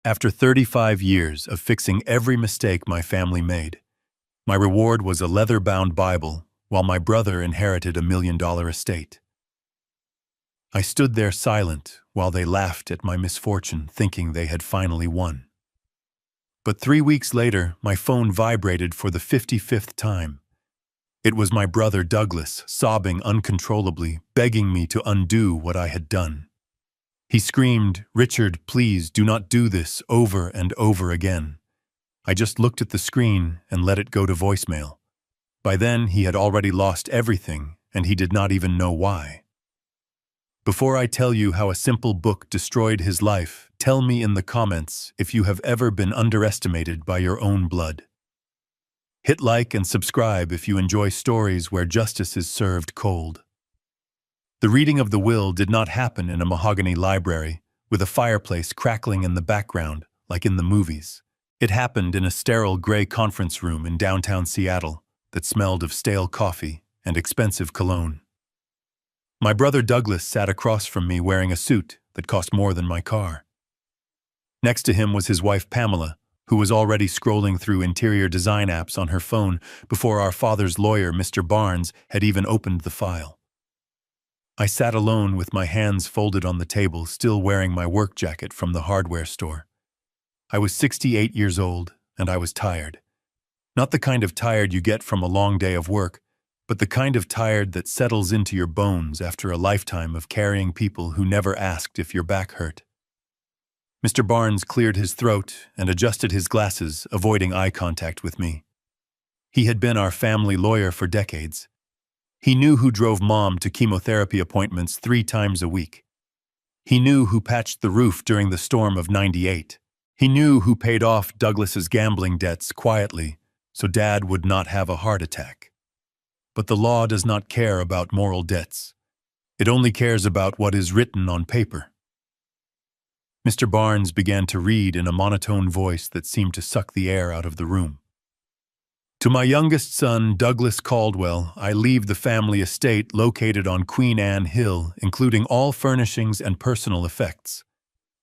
After 35 years of fixing every mistake my family made, my reward was a leather-bound Bible, while my brother inherited a $1 million estate. I stood there silent while they laughed at my misfortune, thinking they had finally won. But 3 weeks later, my phone vibrated for the 55th time. It was my brother Douglas, sobbing uncontrollably, begging me to undo what I had done. He screamed, "Richard, please do not do this," over and over again. I just looked at the screen and let it go to voicemail. By then, he had already lost everything, and he did not even know why. Before I tell you how a simple book destroyed his life, tell me in the comments if you have ever been underestimated by your own blood. Hit like and subscribe if you enjoy stories where justice is served cold. The reading of the will did not happen in a mahogany library, with a fireplace crackling in the background, like in the movies. It happened in a sterile gray conference room in downtown Seattle that smelled of stale coffee and expensive cologne. My brother Douglas sat across from me wearing a suit that cost more than my car. Next to him was his wife Pamela, who was already scrolling through interior design apps on her phone before our father's lawyer, Mr. Barnes, had even opened the file. I sat alone with my hands folded on the table, still wearing my work jacket from the hardware store. I was 68 years old, and I was tired. Not the kind of tired you get from a long day of work, but the kind of tired that settles into your bones after a lifetime of carrying people who never asked if your back hurt. Mr. Barnes cleared his throat and adjusted his glasses, avoiding eye contact with me. He had been our family lawyer for decades. He knew who drove Mom to chemotherapy appointments 3 times a week. He knew who patched the roof during the storm of '98. He knew who paid off Douglas's gambling debts quietly so Dad would not have a heart attack. But the law does not care about moral debts. It only cares about what is written on paper. Mr. Barnes began to read in a monotone voice that seemed to suck the air out of the room. To my youngest son, Douglas Caldwell, I leave the family estate located on Queen Anne Hill, including all furnishings and personal effects.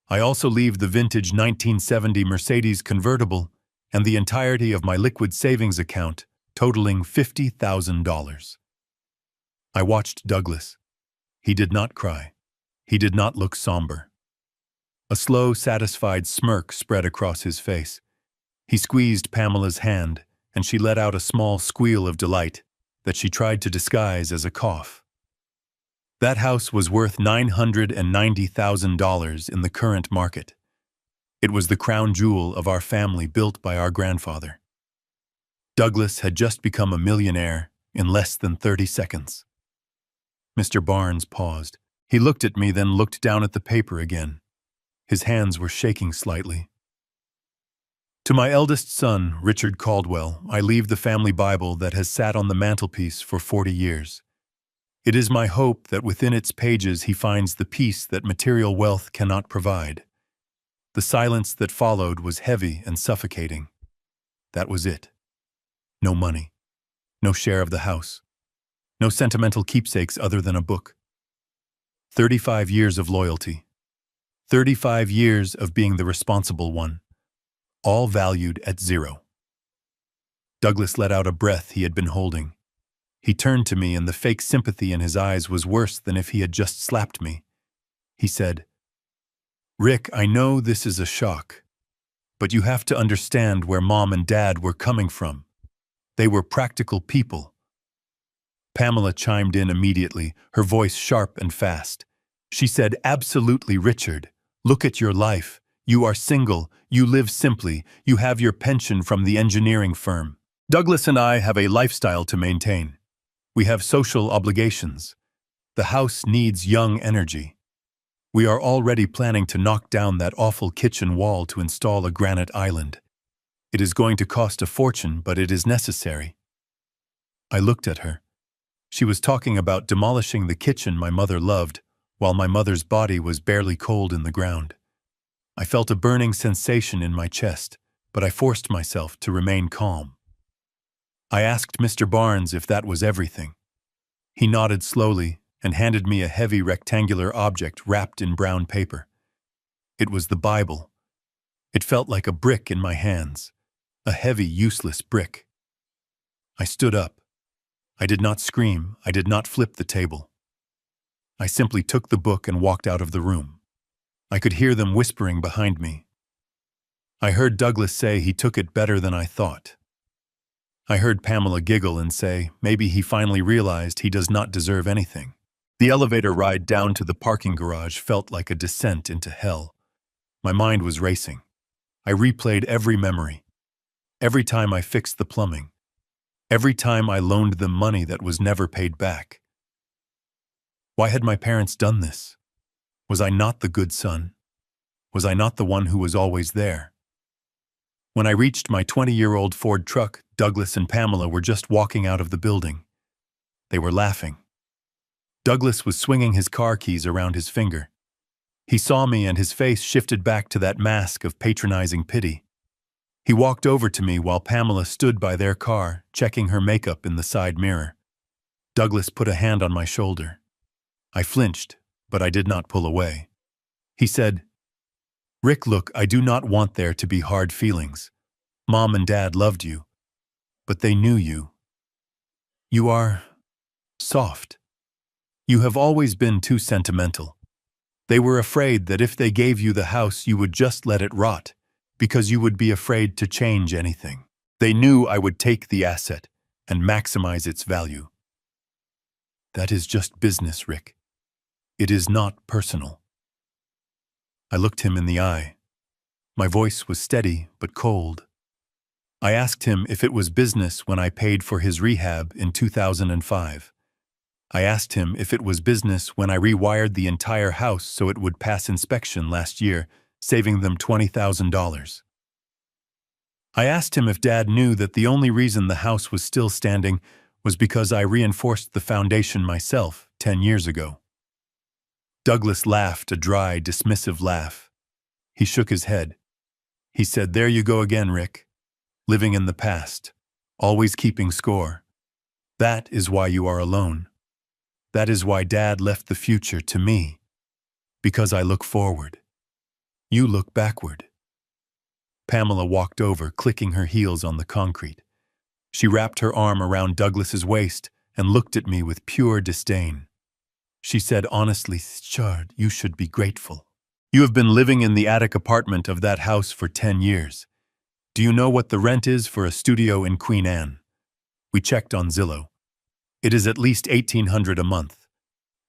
I also leave the vintage 1970 Mercedes convertible and the entirety of my liquid savings account, totaling $50,000. I watched Douglas. He did not cry. He did not look somber. A slow, satisfied smirk spread across his face. He squeezed Pamela's hand, and she let out a small squeal of delight that she tried to disguise as a cough. That house was worth $990,000 in the current market. It was the crown jewel of our family, built by our grandfather. Douglas had just become a millionaire in less than 30 seconds. Mr. Barnes paused. He looked at me, then looked down at the paper again. His hands were shaking slightly. To my eldest son, Richard Caldwell, I leave the family Bible that has sat on the mantelpiece for 40 years. It is my hope that within its pages he finds the peace that material wealth cannot provide. The silence that followed was heavy and suffocating. That was it. No money. No share of the house. No sentimental keepsakes other than a book. 35 years of loyalty. 35 years of being the responsible one. All valued at 0. Douglas let out a breath he had been holding. He turned to me, and the fake sympathy in his eyes was worse than if he had just slapped me. He said, "Rick, I know this is a shock, but you have to understand where Mom and Dad were coming from. They were practical people." Pamela chimed in immediately, her voice sharp and fast. She said, "Absolutely, Richard. Look at your life. You are single, you live simply, you have your pension from the engineering firm. Douglas and I have a lifestyle to maintain. We have social obligations. The house needs young energy. We are already planning to knock down that awful kitchen wall to install a granite island. It is going to cost a fortune, but it is necessary." I looked at her. She was talking about demolishing the kitchen my mother loved, while my mother's body was barely cold in the ground. I felt a burning sensation in my chest, but I forced myself to remain calm. I asked Mr. Barnes if that was everything. He nodded slowly and handed me a heavy rectangular object wrapped in brown paper. It was the Bible. It felt like a brick in my hands, a heavy, useless brick. I stood up. I did not scream. I did not flip the table. I simply took the book and walked out of the room. I could hear them whispering behind me. I heard Douglas say he took it better than I thought. I heard Pamela giggle and say maybe he finally realized he does not deserve anything. The elevator ride down to the parking garage felt like a descent into hell. My mind was racing. I replayed every memory. Every time I fixed the plumbing. Every time I loaned them money that was never paid back. Why had my parents done this? Was I not the good son? Was I not the one who was always there? When I reached my 20-year-old Ford truck, Douglas and Pamela were just walking out of the building. They were laughing. Douglas was swinging his car keys around his finger. He saw me and his face shifted back to that mask of patronizing pity. He walked over to me while Pamela stood by their car, checking her makeup in the side mirror. Douglas put a hand on my shoulder. I flinched, but I did not pull away. He said, "Rick, look, I do not want there to be hard feelings. Mom and Dad loved you, but they knew you. You are soft. You have always been too sentimental. They were afraid that if they gave you the house, you would just let it rot, because you would be afraid to change anything. They knew I would take the asset and maximize its value. That is just business, Rick. It is not personal." I looked him in the eye. My voice was steady but cold. I asked him if it was business when I paid for his rehab in 2005. I asked him if it was business when I rewired the entire house so it would pass inspection last year, saving them $20,000. I asked him if Dad knew that the only reason the house was still standing was because I reinforced the foundation myself 10 years ago. Douglas laughed a dry, dismissive laugh. He shook his head. He said, "There you go again, Rick. Living in the past. Always keeping score. That is why you are alone. That is why Dad left the future to me. Because I look forward. You look backward." Pamela walked over, clicking her heels on the concrete. She wrapped her arm around Douglas's waist and looked at me with pure disdain. She said honestly, "Chard, you should be grateful. You have been living in the attic apartment of that house for 10 years. Do you know what the rent is for a studio in Queen Anne? We checked on Zillow. It is at least $1,800 a month.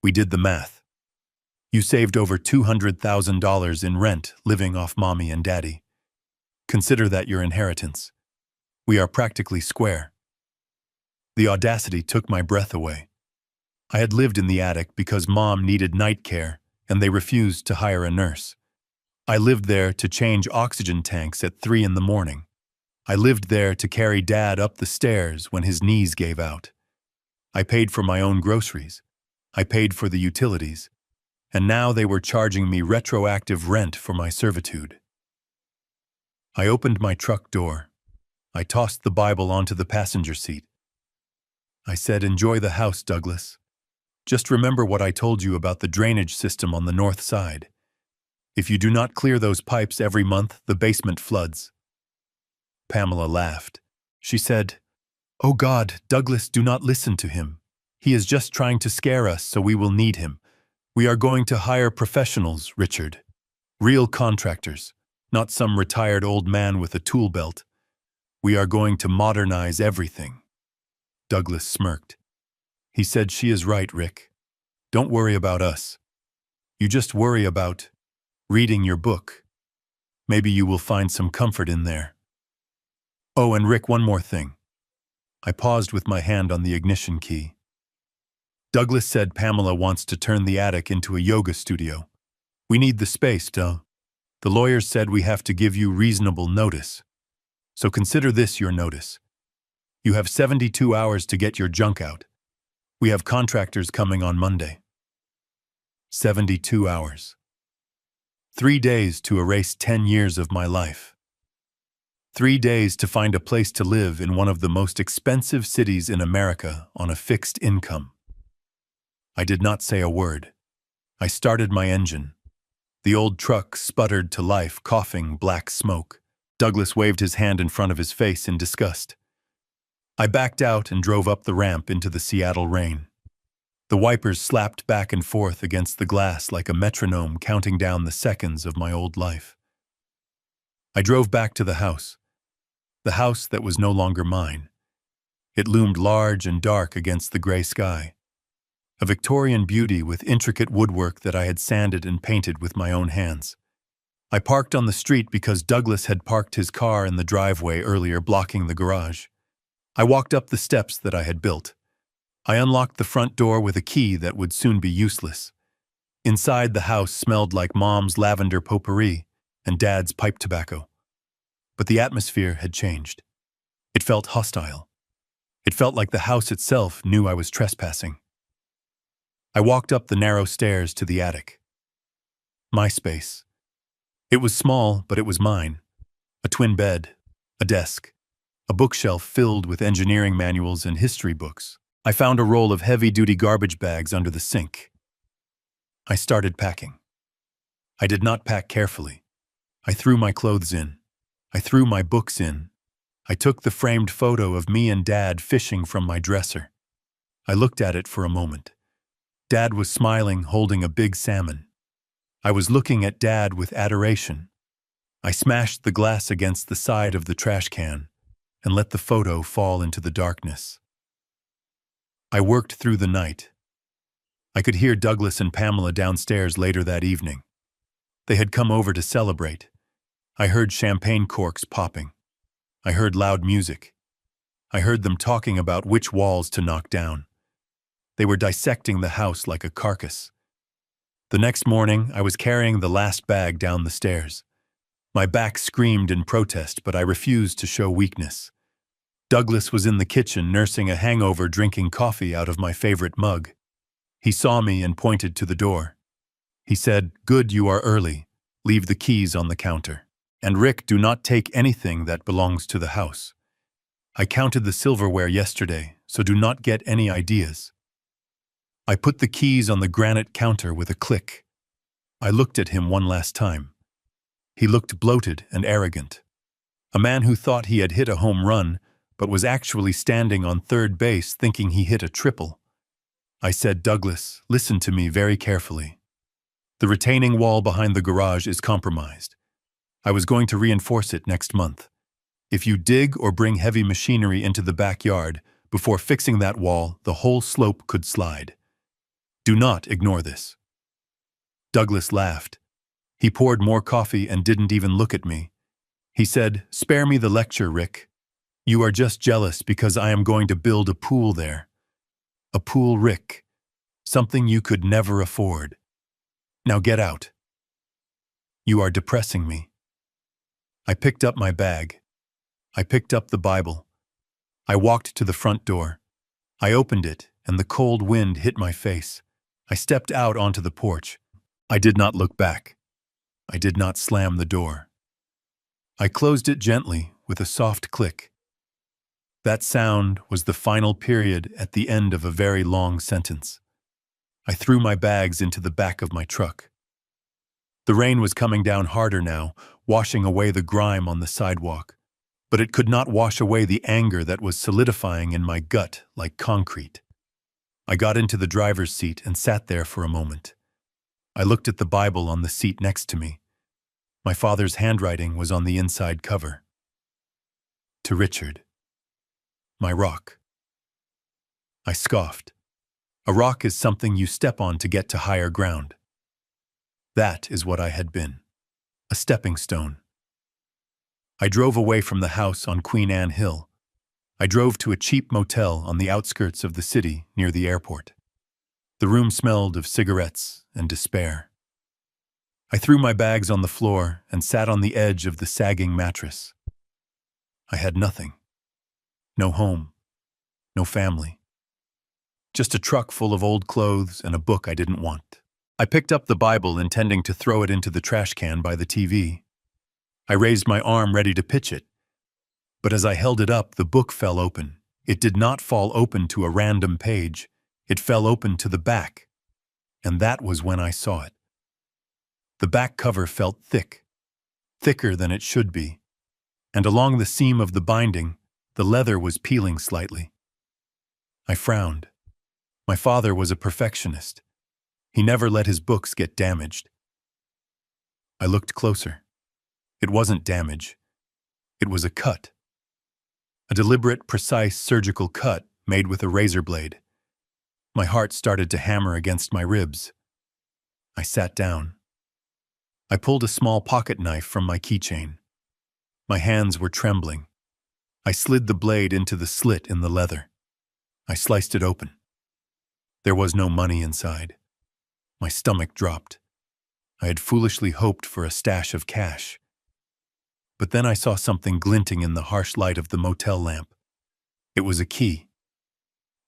We did the math. You saved over $200,000 in rent living off Mommy and Daddy. Consider that your inheritance. We are practically square." The audacity took my breath away. I had lived in the attic because Mom needed night care and they refused to hire a nurse. I lived there to change oxygen tanks at 3 in the morning. I lived there to carry Dad up the stairs when his knees gave out. I paid for my own groceries. I paid for the utilities. And now they were charging me retroactive rent for my servitude. I opened my truck door. I tossed the Bible onto the passenger seat. I said, "Enjoy the house, Douglas. Just remember what I told you about the drainage system on the north side. If you do not clear those pipes every month, the basement floods." Pamela laughed. She said, "Oh God, Douglas, do not listen to him. He is just trying to scare us so we will need him. We are going to hire professionals, Richard. Real contractors, not some retired old man with a tool belt. We are going to modernize everything." Douglas smirked. He said, "She is right, Rick. Don't worry about us. You just worry about reading your book. Maybe you will find some comfort in there. Oh, and Rick, one more thing." I paused with my hand on the ignition key. Douglas said Pamela wants to turn the attic into a yoga studio. We need the space, though. The lawyers said we have to give you reasonable notice. So consider this your notice. You have 72 hours to get your junk out. We have contractors coming on Monday. 72 hours. 3 days to erase 10 years of my life. 3 days to find a place to live in one of the most expensive cities in America on a fixed income. I did not say a word. I started my engine. The old truck sputtered to life, coughing black smoke. Douglas waved his hand in front of his face in disgust. I backed out and drove up the ramp into the Seattle rain. The wipers slapped back and forth against the glass like a metronome counting down the seconds of my old life. I drove back to the house that was no longer mine. It loomed large and dark against the gray sky. A Victorian beauty with intricate woodwork that I had sanded and painted with my own hands. I parked on the street because Douglas had parked his car in the driveway earlier, blocking the garage. I walked up the steps that I had built. I unlocked the front door with a key that would soon be useless. Inside, the house smelled like Mom's lavender potpourri and Dad's pipe tobacco. But the atmosphere had changed. It felt hostile. It felt like the house itself knew I was trespassing. I walked up the narrow stairs to the attic. My space. It was small, but it was mine. A twin bed, a desk, a bookshelf filled with engineering manuals and history books. I found a roll of heavy-duty garbage bags under the sink. I started packing. I did not pack carefully. I threw my clothes in. I threw my books in. I took the framed photo of me and Dad fishing from my dresser. I looked at it for a moment. Dad was smiling, holding a big salmon. I was looking at Dad with adoration. I smashed the glass against the side of the trash can and let the photo fall into the darkness. I worked through the night. I could hear Douglas and Pamela downstairs later that evening. They had come over to celebrate. I heard champagne corks popping. I heard loud music. I heard them talking about which walls to knock down. They were dissecting the house like a carcass. The next morning, I was carrying the last bag down the stairs. My back screamed in protest, but I refused to show weakness. Douglas was in the kitchen nursing a hangover, drinking coffee out of my favorite mug. He saw me and pointed to the door. He said, "Good, you are early. Leave the keys on the counter. And Rick, do not take anything that belongs to the house. I counted the silverware yesterday, so do not get any ideas." I put the keys on the granite counter with a click. I looked at him one last time. He looked bloated and arrogant. A man who thought he had hit a home run, but was actually standing on third base thinking he hit a triple. I said, "Douglas, listen to me very carefully. The retaining wall behind the garage is compromised. I was going to reinforce it next month. If you dig or bring heavy machinery into the backyard, before fixing that wall, the whole slope could slide. Do not ignore this." Douglas laughed. He poured more coffee and didn't even look at me. He said, "Spare me the lecture, Rick. You are just jealous because I am going to build a pool there. A pool, Rick. Something you could never afford. Now get out. You are depressing me." I picked up my bag. I picked up the Bible. I walked to the front door. I opened it, and the cold wind hit my face. I stepped out onto the porch. I did not look back. I did not slam the door. I closed it gently with a soft click. That sound was the final period at the end of a very long sentence. I threw my bags into the back of my truck. The rain was coming down harder now, washing away the grime on the sidewalk, but it could not wash away the anger that was solidifying in my gut like concrete. I got into the driver's seat and sat there for a moment. I looked at the Bible on the seat next to me. My father's handwriting was on the inside cover. To Richard. My rock. I scoffed. A rock is something you step on to get to higher ground. That is what I had been. A stepping stone. I drove away from the house on Queen Anne Hill. I drove to a cheap motel on the outskirts of the city near the airport. The room smelled of cigarettes and despair. I threw my bags on the floor and sat on the edge of the sagging mattress. I had nothing. No home. No family. Just a truck full of old clothes and a book I didn't want. I picked up the Bible, intending to throw it into the trash can by the TV. I raised my arm ready to pitch it. But as I held it up, the book fell open. It did not fall open to a random page. It fell open to the back. And that was when I saw it. The back cover felt thick, thicker than it should be, and along the seam of the binding, the leather was peeling slightly. I frowned. My father was a perfectionist. He never let his books get damaged. I looked closer. It wasn't damage. It was a cut. A deliberate, precise surgical cut made with a razor blade. My heart started to hammer against my ribs. I sat down. I pulled a small pocket knife from my keychain. My hands were trembling. I slid the blade into the slit in the leather. I sliced it open. There was no money inside. My stomach dropped. I had foolishly hoped for a stash of cash. But then I saw something glinting in the harsh light of the motel lamp. It was a key.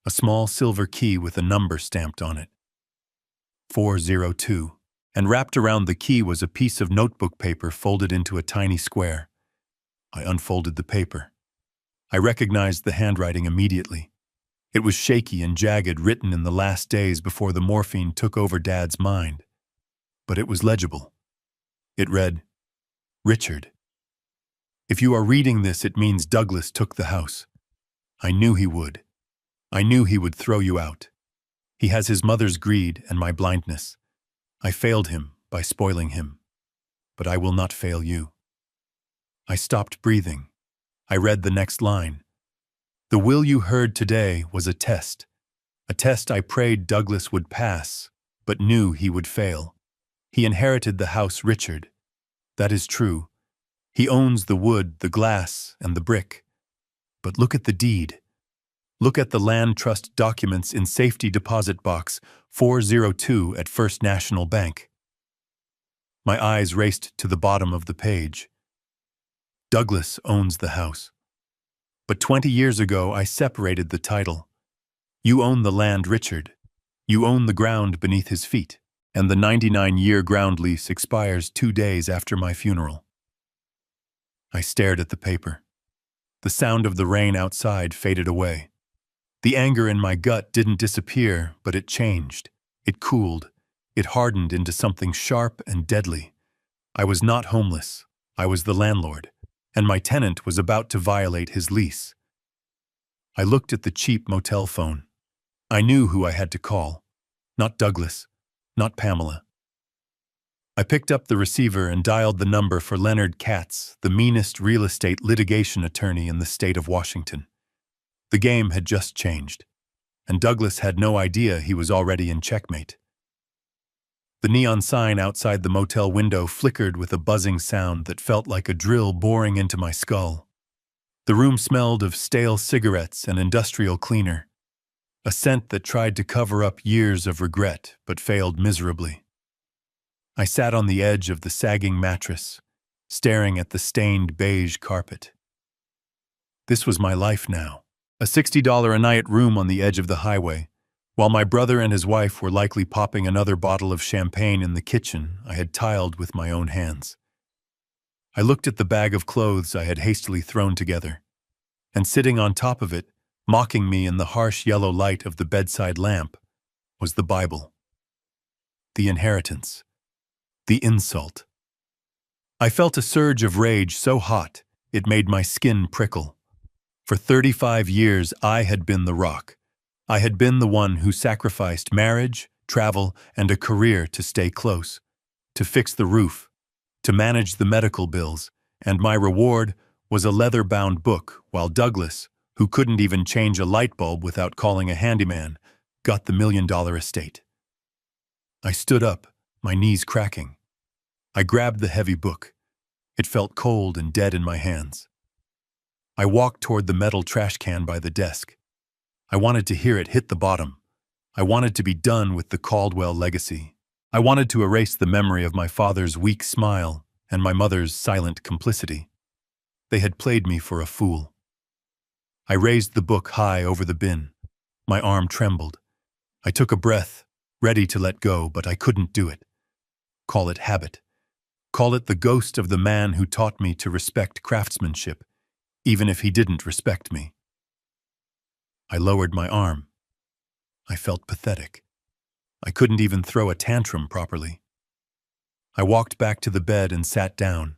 A small silver key with a number stamped on it. 402. And wrapped around the key was a piece of notebook paper folded into a tiny square. I unfolded the paper. I recognized the handwriting immediately. It was shaky and jagged, written in the last days before the morphine took over Dad's mind. But it was legible. It read, "Richard. If you are reading this, it means Douglas took the house. I knew he would. I knew he would throw you out. He has his mother's greed and my blindness. I failed him by spoiling him. But I will not fail you." I stopped breathing. I read the next line. "The will you heard today was a test I prayed Douglas would pass, but knew he would fail. He inherited the house, Richard. That is true. He owns the wood, the glass, and the brick. But look at the deed. Look at the land trust documents in safety deposit box 402 at First National Bank." My eyes raced to the bottom of the page. Douglas owns the house. But 20 years ago, I separated the title. You own the land, Richard. You own the ground beneath his feet, and the 99-year ground lease expires 2 days after my funeral. I stared at the paper. The sound of the rain outside faded away. The anger in my gut didn't disappear, but it changed. It cooled. It hardened into something sharp and deadly. I was not homeless. I was the landlord, and my tenant was about to violate his lease. I looked at the cheap motel phone. I knew who I had to call. Not Douglas. Not Pamela. I picked up the receiver and dialed the number for Leonard Katz, the meanest real estate litigation attorney in the state of Washington. The game had just changed, and Douglas had no idea he was already in checkmate. The neon sign outside the motel window flickered with a buzzing sound that felt like a drill boring into my skull. The room smelled of stale cigarettes and industrial cleaner, a scent that tried to cover up years of regret but failed miserably. I sat on the edge of the sagging mattress, staring at the stained beige carpet. This was my life now. A $60 a night room on the edge of the highway. While my brother and his wife were likely popping another bottle of champagne in the kitchen I had tiled with my own hands. I looked at the bag of clothes I had hastily thrown together, and sitting on top of it, mocking me in the harsh yellow light of the bedside lamp, was the Bible. The inheritance. The insult. I felt a surge of rage so hot it made my skin prickle. For 35 years, I had been the rock. I had been the one who sacrificed marriage, travel, and a career to stay close, to fix the roof, to manage the medical bills, and my reward was a leather-bound book, while Douglas, who couldn't even change a light bulb without calling a handyman, got the $1 million estate. I stood up, my knees cracking. I grabbed the heavy book. It felt cold and dead in my hands. I walked toward the metal trash can by the desk. I wanted to hear it hit the bottom. I wanted to be done with the Caldwell legacy. I wanted to erase the memory of my father's weak smile and my mother's silent complicity. They had played me for a fool. I raised the book high over the bin. My arm trembled. I took a breath, ready to let go, but I couldn't do it. Call it habit. Call it the ghost of the man who taught me to respect craftsmanship, even if he didn't respect me. I lowered my arm. I felt pathetic. I couldn't even throw a tantrum properly. I walked back to the bed and sat down,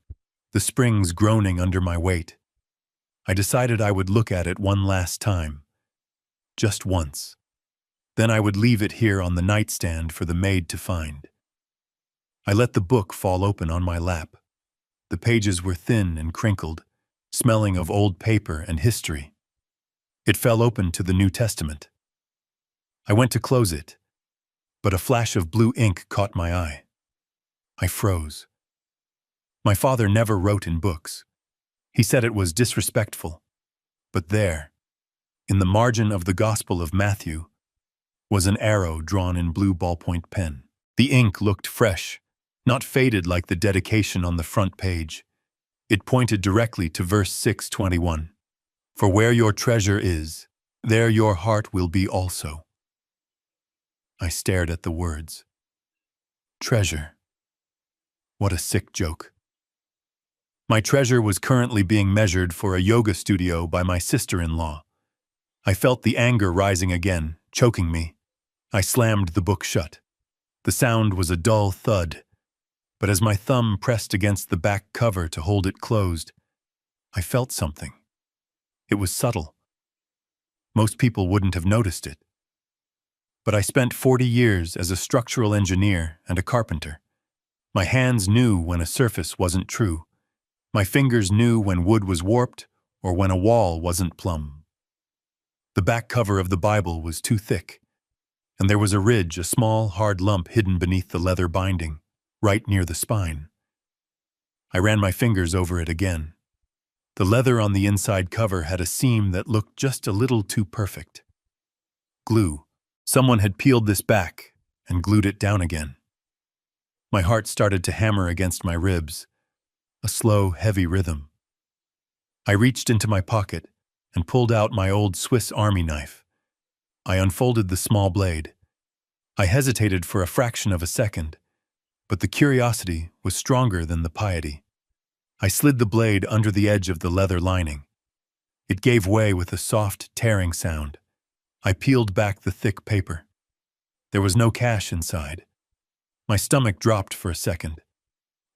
the springs groaning under my weight. I decided I would look at it one last time. Just once. Then I would leave it here on the nightstand for the maid to find. I let the book fall open on my lap. The pages were thin and crinkled, smelling of old paper and history. It fell open to the New Testament. I went to close it, but a flash of blue ink caught my eye. I froze. My father never wrote in books. He said it was disrespectful. But there, in the margin of the Gospel of Matthew, was an arrow drawn in blue ballpoint pen. The ink looked fresh, not faded like the dedication on the front page. It pointed directly to verse 6:21. For where your treasure is, there your heart will be also. I stared at the words. Treasure. What a sick joke. My treasure was currently being measured for a yoga studio by my sister-in-law. I felt the anger rising again, choking me. I slammed the book shut. The sound was a dull thud, but as my thumb pressed against the back cover to hold it closed, I felt something. It was subtle. Most people wouldn't have noticed it. But I spent 40 years as a structural engineer and a carpenter. My hands knew when a surface wasn't true. My fingers knew when wood was warped or when a wall wasn't plumb. The back cover of the Bible was too thick, and there was a ridge, a small, hard lump hidden beneath the leather binding, right near the spine. I ran my fingers over it again. The leather on the inside cover had a seam that looked just a little too perfect. Glue. Someone had peeled this back and glued it down again. My heart started to hammer against my ribs, a slow, heavy rhythm. I reached into my pocket and pulled out my old Swiss Army knife. I unfolded the small blade. I hesitated for a fraction of a second, but the curiosity was stronger than the piety. I slid the blade under the edge of the leather lining. It gave way with a soft, tearing sound. I peeled back the thick paper. There was no cash inside. My stomach dropped for a second.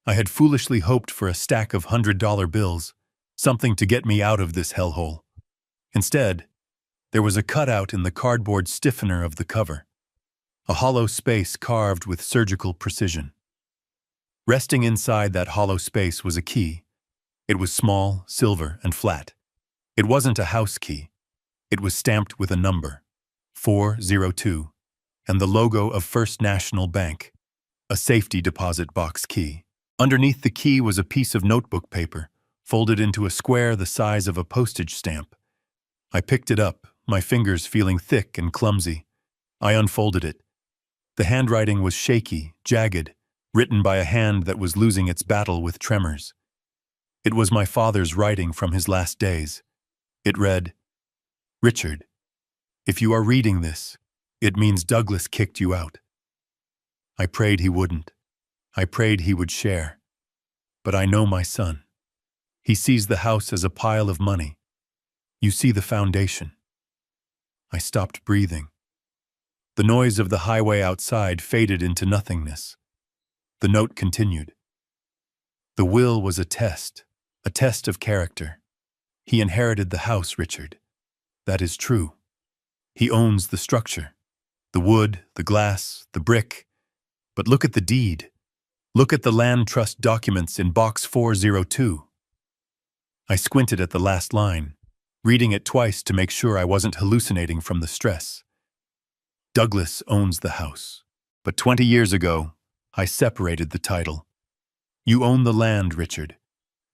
I had foolishly hoped for a stack of $100 bills, something to get me out of this hellhole. Instead, there was a cutout in the cardboard stiffener of the cover, a hollow space carved with surgical precision. Resting inside that hollow space was a key. It was small, silver, and flat. It wasn't a house key. It was stamped with a number, 402, and the logo of First National Bank, a safety deposit box key. Underneath the key was a piece of notebook paper, folded into a square the size of a postage stamp. I picked it up, my fingers feeling thick and clumsy. I unfolded it. The handwriting was shaky, jagged, written by a hand that was losing its battle with tremors. It was my father's writing from his last days. It read, Richard, if you are reading this, it means Douglas kicked you out. I prayed he wouldn't. I prayed he would share. But I know my son. He sees the house as a pile of money. You see the foundation. I stopped breathing. The noise of the highway outside faded into nothingness. The note continued. The will was a test of character. He inherited the house, Richard. That is true. He owns the structure, the wood, the glass, the brick. But look at the deed. Look at the land trust documents in box 402. I squinted at the last line, reading it twice to make sure I wasn't hallucinating from the stress. Douglas owns the house, but 20 years ago, I separated the title. You own the land, Richard.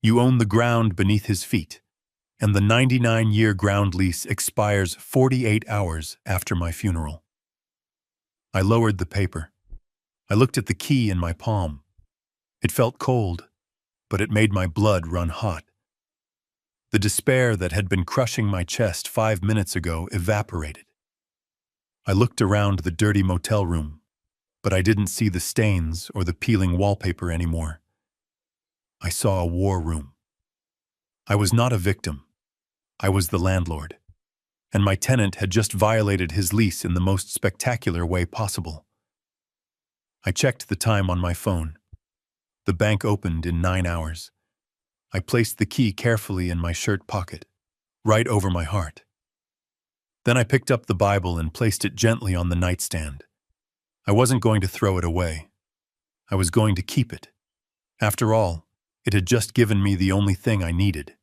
You own the ground beneath his feet, and the 99-year ground lease expires 48 hours after my funeral. I lowered the paper. I looked at the key in my palm. It felt cold, but it made my blood run hot. The despair that had been crushing my chest 5 minutes ago evaporated. I looked around the dirty motel room, but I didn't see the stains or the peeling wallpaper anymore. I saw a war room. I was not a victim. I was the landlord, and my tenant had just violated his lease in the most spectacular way possible. I checked the time on my phone. The bank opened in 9 hours. I placed the key carefully in my shirt pocket, right over my heart. Then I picked up the Bible and placed it gently on the nightstand. I wasn't going to throw it away. I was going to keep it. After all, it had just given me the only thing I needed.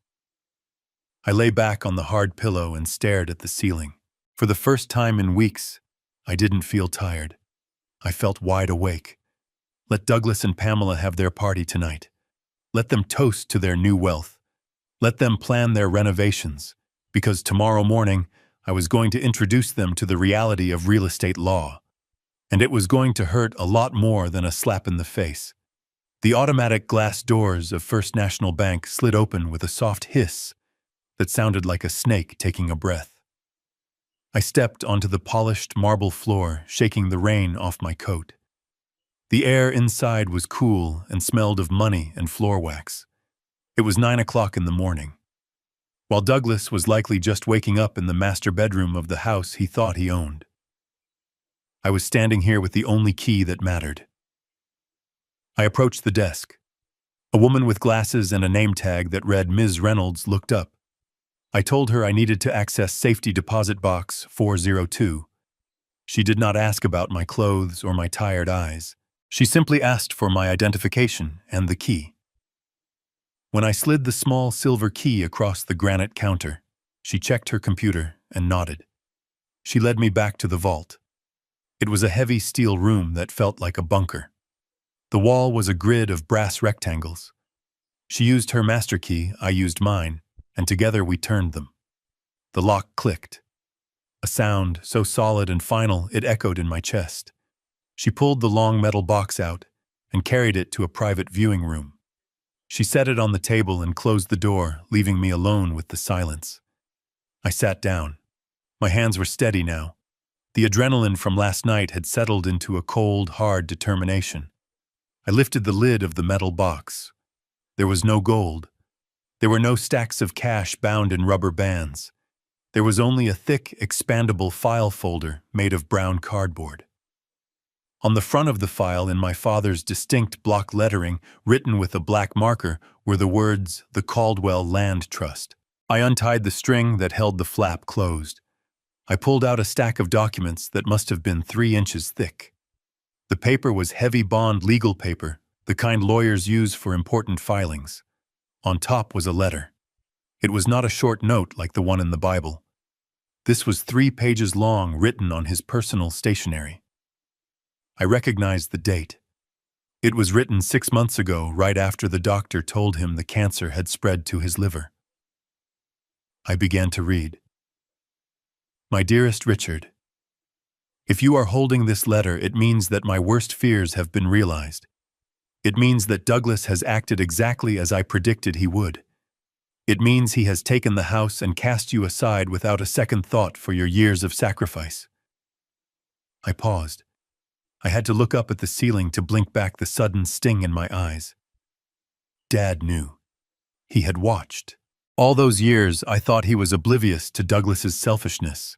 I lay back on the hard pillow and stared at the ceiling. For the first time in weeks, I didn't feel tired. I felt wide awake. Let Douglas and Pamela have their party tonight. Let them toast to their new wealth. Let them plan their renovations, because tomorrow morning I was going to introduce them to the reality of real estate law. And it was going to hurt a lot more than a slap in the face. The automatic glass doors of First National Bank slid open with a soft hiss that sounded like a snake taking a breath. I stepped onto the polished marble floor, shaking the rain off my coat. The air inside was cool and smelled of money and floor wax. It was 9 o'clock in the morning. While Douglas was likely just waking up in the master bedroom of the house he thought he owned. I was standing here with the only key that mattered. I approached the desk. A woman with glasses and a name tag that read Ms. Reynolds looked up. I told her I needed to access safety deposit box 402. She did not ask about my clothes or my tired eyes. She simply asked for my identification and the key. When I slid the small silver key across the granite counter, she checked her computer and nodded. She led me back to the vault. It was a heavy steel room that felt like a bunker. The wall was a grid of brass rectangles. She used her master key, I used mine, and together we turned them. The lock clicked. A sound so solid and final it echoed in my chest. She pulled the long metal box out and carried it to a private viewing room. She set it on the table and closed the door, leaving me alone with the silence. I sat down. My hands were steady now. The adrenaline from last night had settled into a cold, hard determination. I lifted the lid of the metal box. There was no gold. There were no stacks of cash bound in rubber bands. There was only a thick, expandable file folder made of brown cardboard. On the front of the file, in my father's distinct block lettering, written with a black marker, were the words, "The Caldwell Land Trust." I untied the string that held the flap closed. I pulled out a stack of documents that must have been 3 inches thick. The paper was heavy bond legal paper, the kind lawyers use for important filings. On top was a letter. It was not a short note like the one in the Bible. This was 3 pages long, written on his personal stationery. I recognized the date. It was written 6 months ago, right after the doctor told him the cancer had spread to his liver. I began to read. My dearest Richard, if you are holding this letter, it means that my worst fears have been realized. It means that Douglas has acted exactly as I predicted he would. It means he has taken the house and cast you aside without a second thought for your years of sacrifice. I paused. I had to look up at the ceiling to blink back the sudden sting in my eyes. Dad knew. He had watched. All those years I thought he was oblivious to Douglas's selfishness.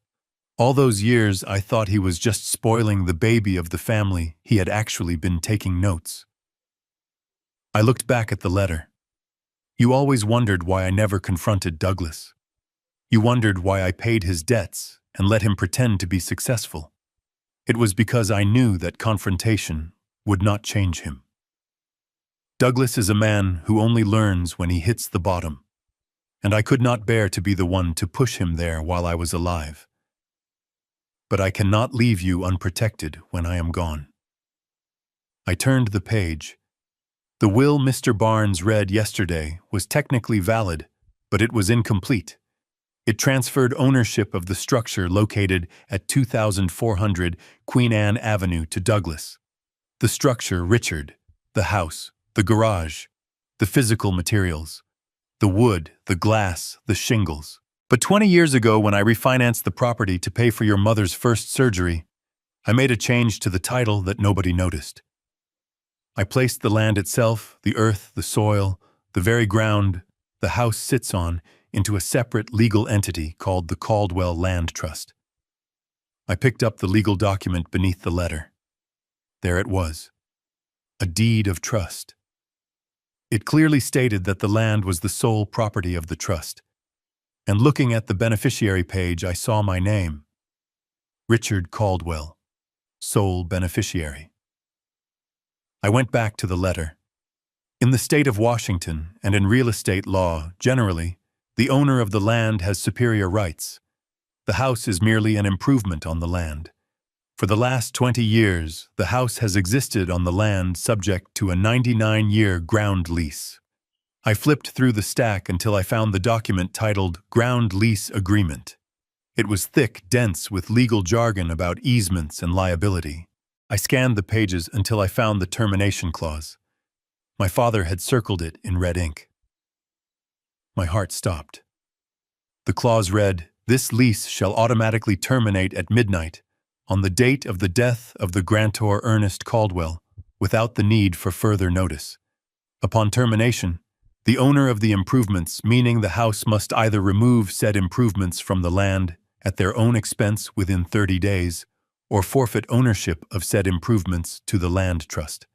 All those years I thought he was just spoiling the baby of the family. He had actually been taking notes. I looked back at the letter. You always wondered why I never confronted Douglas. You wondered why I paid his debts and let him pretend to be successful. It was because I knew that confrontation would not change him. Douglas is a man who only learns when he hits the bottom, and I could not bear to be the one to push him there while I was alive. But I cannot leave you unprotected when I am gone. I turned the page. The will Mr. Barnes read yesterday was technically valid, but it was incomplete. It transferred ownership of the structure located at 2400 Queen Anne Avenue to Douglas. The structure, Richard, the house, the garage, the physical materials, the wood, the glass, the shingles. But 20 years ago, when I refinanced the property to pay for your mother's first surgery, I made a change to the title that nobody noticed. I placed the land itself, the earth, the soil, the very ground the house sits on, into a separate legal entity called the Caldwell Land Trust. I picked up the legal document beneath the letter. There it was. A deed of trust. It clearly stated that the land was the sole property of the trust. And looking at the beneficiary page, I saw my name. Richard Caldwell, sole beneficiary. I went back to the letter. In the state of Washington, and in real estate law generally, the owner of the land has superior rights. The house is merely an improvement on the land. For the last 20 years, the house has existed on the land subject to a 99-year ground lease. I flipped through the stack until I found the document titled Ground Lease Agreement. It was thick, dense, with legal jargon about easements and liability. I scanned the pages until I found the termination clause. My father had circled it in red ink. My heart stopped. The clause read, "This lease shall automatically terminate at midnight on the date of the death of the grantor Ernest Caldwell, without the need for further notice. Upon termination, the owner of the improvements, meaning the house, must either remove said improvements from the land at their own expense within 30 days, or forfeit ownership of said improvements to the land trust."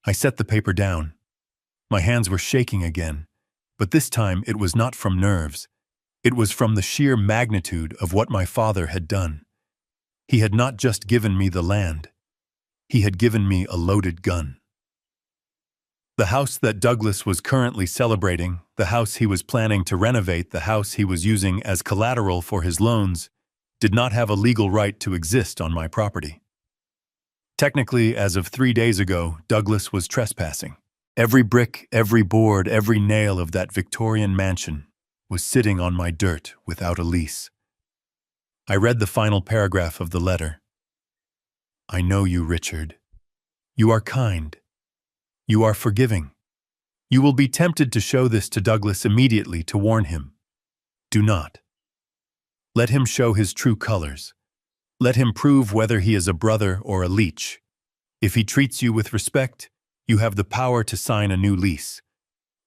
I set the paper down. My hands were shaking again, but this time it was not from nerves. It was from the sheer magnitude of what my father had done. He had not just given me the land. He had given me a loaded gun. The house that Douglas was currently celebrating, the house he was planning to renovate, the house he was using as collateral for his loans, did not have a legal right to exist on my property. Technically, as of 3 days ago, Douglas was trespassing. Every brick, every board, every nail of that Victorian mansion was sitting on my dirt without a lease. I read the final paragraph of the letter. "I know you, Richard. You are kind. You are forgiving. You will be tempted to show this to Douglas immediately to warn him. Do not. Let him show his true colors. Let him prove whether he is a brother or a leech. If he treats you with respect, you have the power to sign a new lease.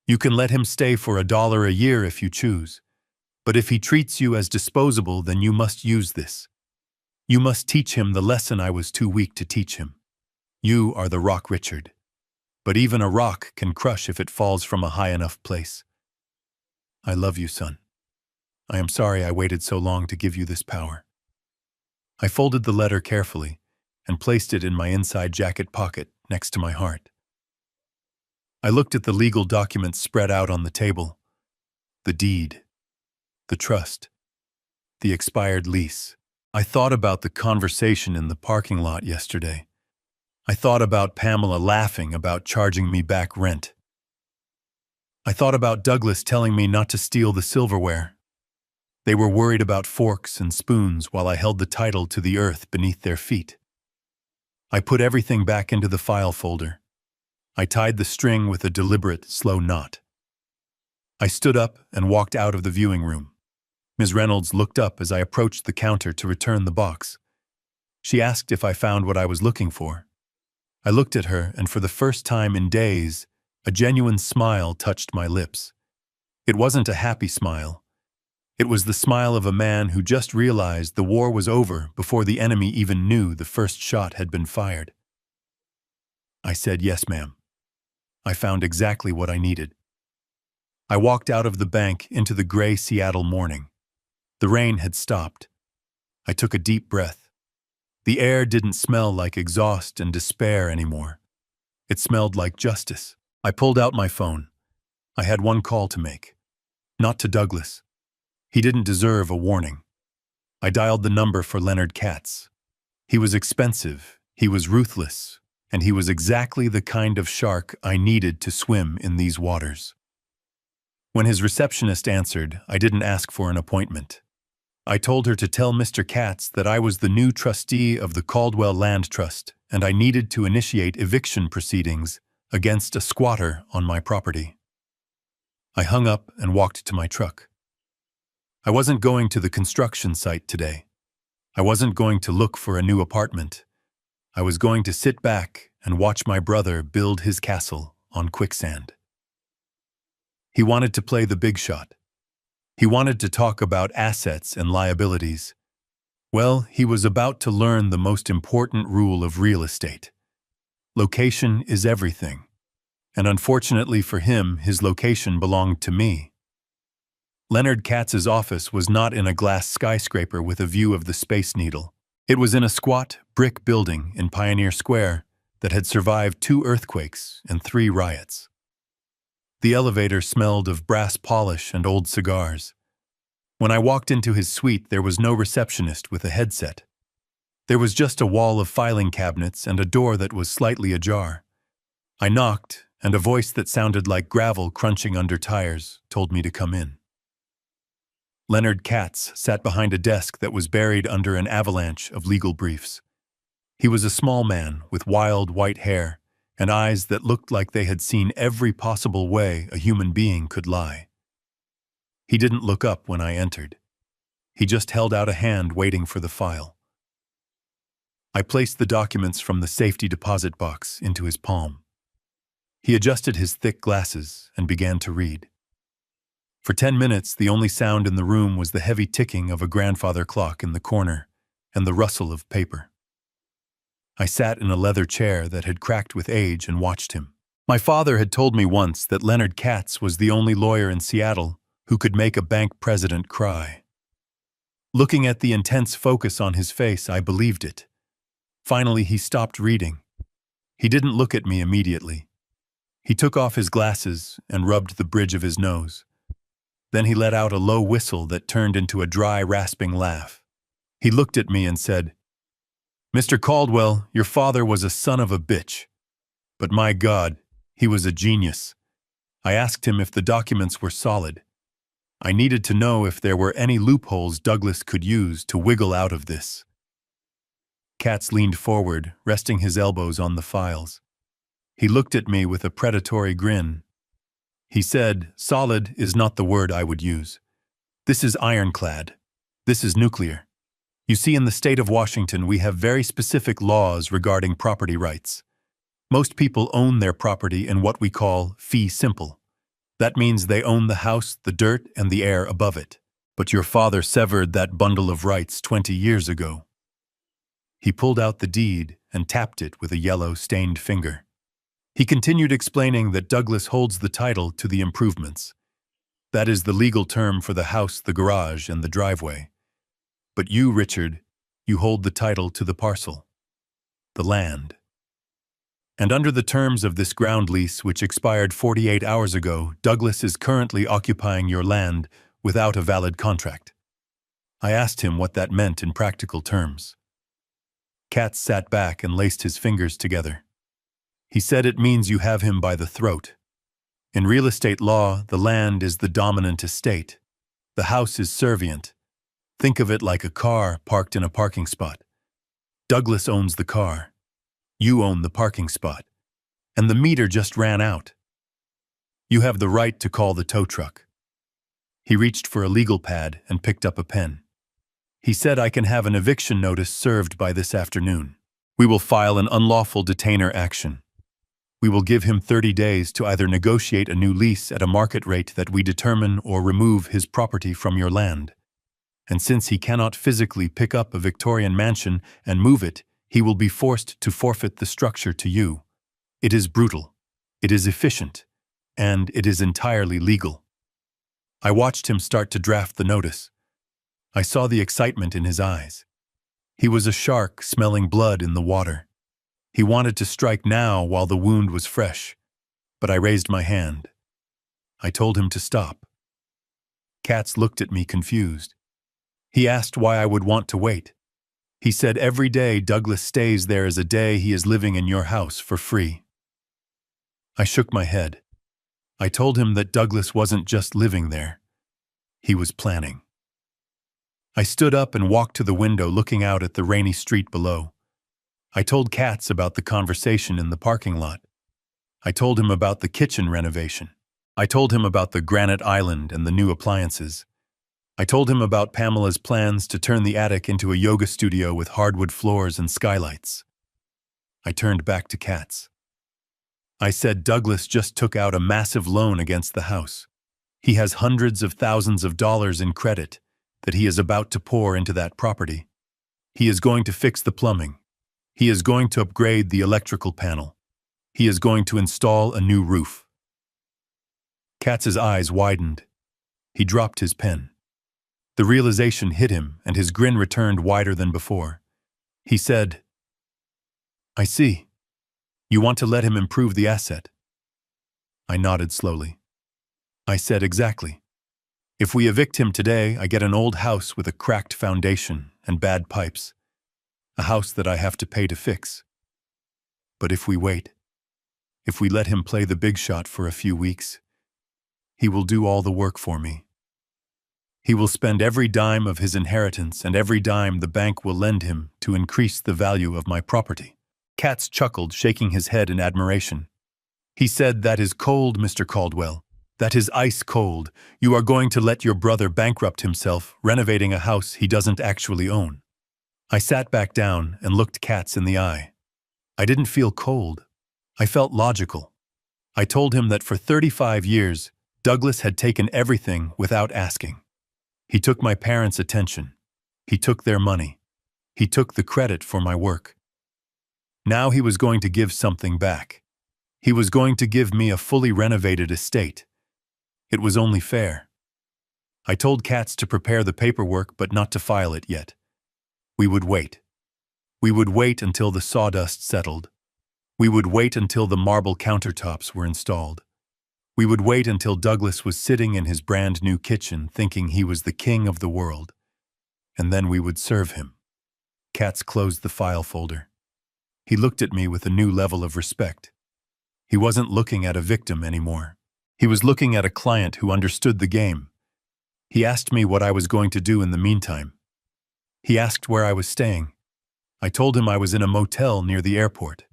You can let him stay for $1 a year if you choose. But if he treats you as disposable, then you must use this. You must teach him the lesson I was too weak to teach him. You are the rock, Richard. But even a rock can crush if it falls from a high enough place. I love you, son. I am sorry I waited so long to give you this power." I folded the letter carefully and placed it in my inside jacket pocket next to my heart. I looked at the legal documents spread out on the table. The deed, the trust, the expired lease. I thought about the conversation in the parking lot yesterday. I thought about Pamela laughing about charging me back rent. I thought about Douglas telling me not to steal the silverware. They were worried about forks and spoons while I held the title to the earth beneath their feet. I put everything back into the file folder. I tied the string with a deliberate, slow knot. I stood up and walked out of the viewing room. Ms. Reynolds looked up as I approached the counter to return the box. She asked if I found what I was looking for. I looked at her, and for the first time in days, a genuine smile touched my lips. It wasn't a happy smile. It was the smile of a man who just realized the war was over before the enemy even knew the first shot had been fired. I said, "Yes, ma'am." I found exactly what I needed. I walked out of the bank into the gray Seattle morning. The rain had stopped. I took a deep breath. The air didn't smell like exhaust and despair anymore. It smelled like justice. I pulled out my phone. I had one call to make. Not to Douglas. He didn't deserve a warning. I dialed the number for Leonard Katz. He was expensive, he was ruthless, and he was exactly the kind of shark I needed to swim in these waters. When his receptionist answered, I didn't ask for an appointment. I told her to tell Mr. Katz that I was the new trustee of the Caldwell Land Trust, and I needed to initiate eviction proceedings against a squatter on my property. I hung up and walked to my truck. I wasn't going to the construction site today. I wasn't going to look for a new apartment. I was going to sit back and watch my brother build his castle on quicksand. He wanted to play the big shot. He wanted to talk about assets and liabilities. Well, he was about to learn the most important rule of real estate. Location is everything. and unfortunately for him, his location belonged to me. Leonard Katz's office was not in a glass skyscraper with a view of the Space Needle. It was in a squat, brick building in Pioneer Square that had survived 2 earthquakes and 3 riots. The elevator smelled of brass polish and old cigars. When I walked into his suite, there was no receptionist with a headset. There was just a wall of filing cabinets and a door that was slightly ajar. I knocked, and a voice that sounded like gravel crunching under tires told me to come in. Leonard Katz sat behind a desk that was buried under an avalanche of legal briefs. He was a small man with wild white hair and eyes that looked like they had seen every possible way a human being could lie. He didn't look up when I entered. He just held out a hand waiting for the file. I placed the documents from the safety deposit box into his palm. He adjusted his thick glasses and began to read. For 10 minutes, the only sound in the room was the heavy ticking of a grandfather clock in the corner and the rustle of paper. I sat in a leather chair that had cracked with age and watched him. My father had told me once that Leonard Katz was the only lawyer in Seattle who could make a bank president cry. Looking at the intense focus on his face, I believed it. Finally, he stopped reading. He didn't look at me immediately. He took off his glasses and rubbed the bridge of his nose. Then he let out a low whistle that turned into a dry, rasping laugh. He looked at me and said, "Mr. Caldwell, your father was a son of a bitch. But my God, he was a genius." I asked him if the documents were solid. I needed to know if there were any loopholes Douglas could use to wiggle out of this. Katz leaned forward, resting his elbows on the files. He looked at me with a predatory grin. He said, "Solid is not the word I would use. This is ironclad. This is nuclear. You see, in the state of Washington, we have very specific laws regarding property rights. Most people own their property in what we call fee simple. That means they own the house, the dirt, and the air above it. But your father severed that bundle of rights 20 years ago." He pulled out the deed and tapped it with a yellow, stained finger. He continued explaining that Douglas holds the title to the improvements. That is the legal term for the house, the garage, and the driveway. But you, Richard, you hold the title to the parcel, the land. And under the terms of this ground lease, which expired 48 hours ago, Douglas is currently occupying your land without a valid contract. I asked him what that meant in practical terms. Katz sat back and laced his fingers together. He said it means you have him by the throat. In real estate law, the land is the dominant estate. The house is servient. Think of it like a car parked in a parking spot. Douglas owns the car. You own the parking spot. And the meter just ran out. You have the right to call the tow truck. He reached for a legal pad and picked up a pen. He said I can have an eviction notice served by this afternoon. We will file an unlawful detainer action. We will give him 30 days to either negotiate a new lease at a market rate that we determine or remove his property from your land. And since he cannot physically pick up a Victorian mansion and move it, he will be forced to forfeit the structure to you. It is brutal. It is efficient. And it is entirely legal. I watched him start to draft the notice. I saw the excitement in his eyes. He was a shark smelling blood in the water. He wanted to strike now while the wound was fresh, but I raised my hand. I told him to stop. Katz looked at me confused. He asked why I would want to wait. He said every day Douglas stays there is a day he is living in your house for free. I shook my head. I told him that Douglas wasn't just living there. He was planning. I stood up and walked to the window looking out at the rainy street below. I told Katz about the conversation in the parking lot. I told him about the kitchen renovation. I told him about the granite island and the new appliances. I told him about Pamela's plans to turn the attic into a yoga studio with hardwood floors and skylights. I turned back to Katz. I said Douglas just took out a massive loan against the house. He has hundreds of thousands of dollars in credit that he is about to pour into that property. He is going to fix the plumbing. He is going to upgrade the electrical panel. He is going to install a new roof. Katz's eyes widened. He dropped his pen. The realization hit him, and his grin returned wider than before. He said, "I see. You want to let him improve the asset." I nodded slowly. I said, "Exactly. If we evict him today, I get an old house with a cracked foundation and bad pipes. A house that I have to pay to fix. But if we wait, if we let him play the big shot for a few weeks, he will do all the work for me. He will spend every dime of his inheritance and every dime the bank will lend him to increase the value of my property." Katz chuckled, shaking his head in admiration. He said, "That is cold, Mr. Caldwell. That is ice cold. You are going to let your brother bankrupt himself, renovating a house he doesn't actually own." I sat back down and looked Katz in the eye. I didn't feel cold. I felt logical. I told him that for 35 years, Douglas had taken everything without asking. He took my parents' attention. He took their money. He took the credit for my work. Now he was going to give something back. He was going to give me a fully renovated estate. It was only fair. I told Katz to prepare the paperwork but not to file it yet. We would wait. We would wait until the sawdust settled. We would wait until the marble countertops were installed. We would wait until Douglas was sitting in his brand new kitchen thinking he was the king of the world. And then we would serve him. Katz closed the file folder. He looked at me with a new level of respect. He wasn't looking at a victim anymore. He was looking at a client who understood the game. He asked me what I was going to do in the meantime. He asked where I was staying. I told him I was in a motel near the airport.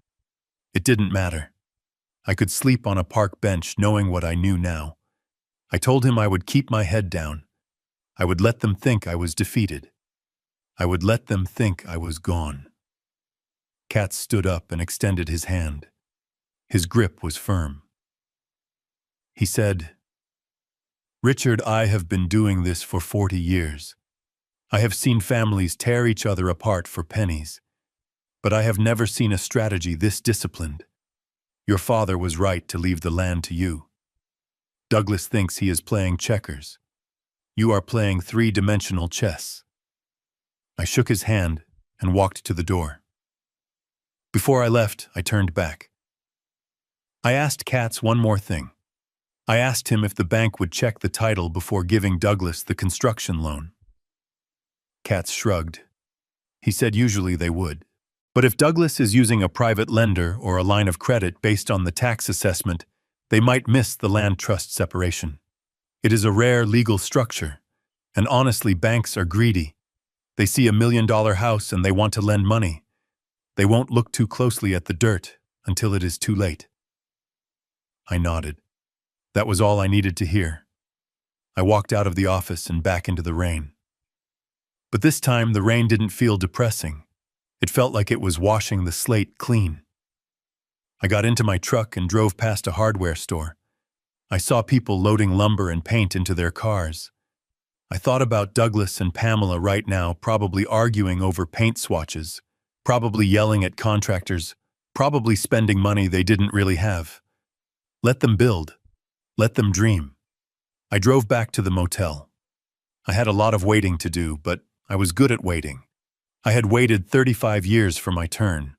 It didn't matter. I could sleep on a park bench knowing what I knew now. I told him I would keep my head down. I would let them think I was defeated. I would let them think I was gone. Katz stood up and extended his hand. His grip was firm. He said, "Richard, I have been doing this for 40 years. I have seen families tear each other apart for pennies, but I have never seen a strategy this disciplined. Your father was right to leave the land to you. Douglas thinks he is playing checkers. You are playing three-dimensional chess." I shook his hand and walked to the door. Before I left, I turned back. I asked Katz one more thing. I asked him if the bank would check the title before giving Douglas the construction loan. Katz shrugged. He said usually they would. But if Douglas is using a private lender or a line of credit based on the tax assessment, they might miss the land trust separation. It is a rare legal structure, and honestly, banks are greedy. They see $1 million house and they want to lend money. They won't look too closely at the dirt until it is too late. I nodded. That was all I needed to hear. I walked out of the office and back into the rain. But this time, the rain didn't feel depressing. It felt like it was washing the slate clean. I got into my truck and drove past a hardware store. I saw people loading lumber and paint into their cars. I thought about Douglas and Pamela right now, probably arguing over paint swatches, probably yelling at contractors, probably spending money they didn't really have. Let them build. Let them dream. I drove back to the motel. I had a lot of waiting to do, but I was good at waiting. I had waited 35 years for my turn.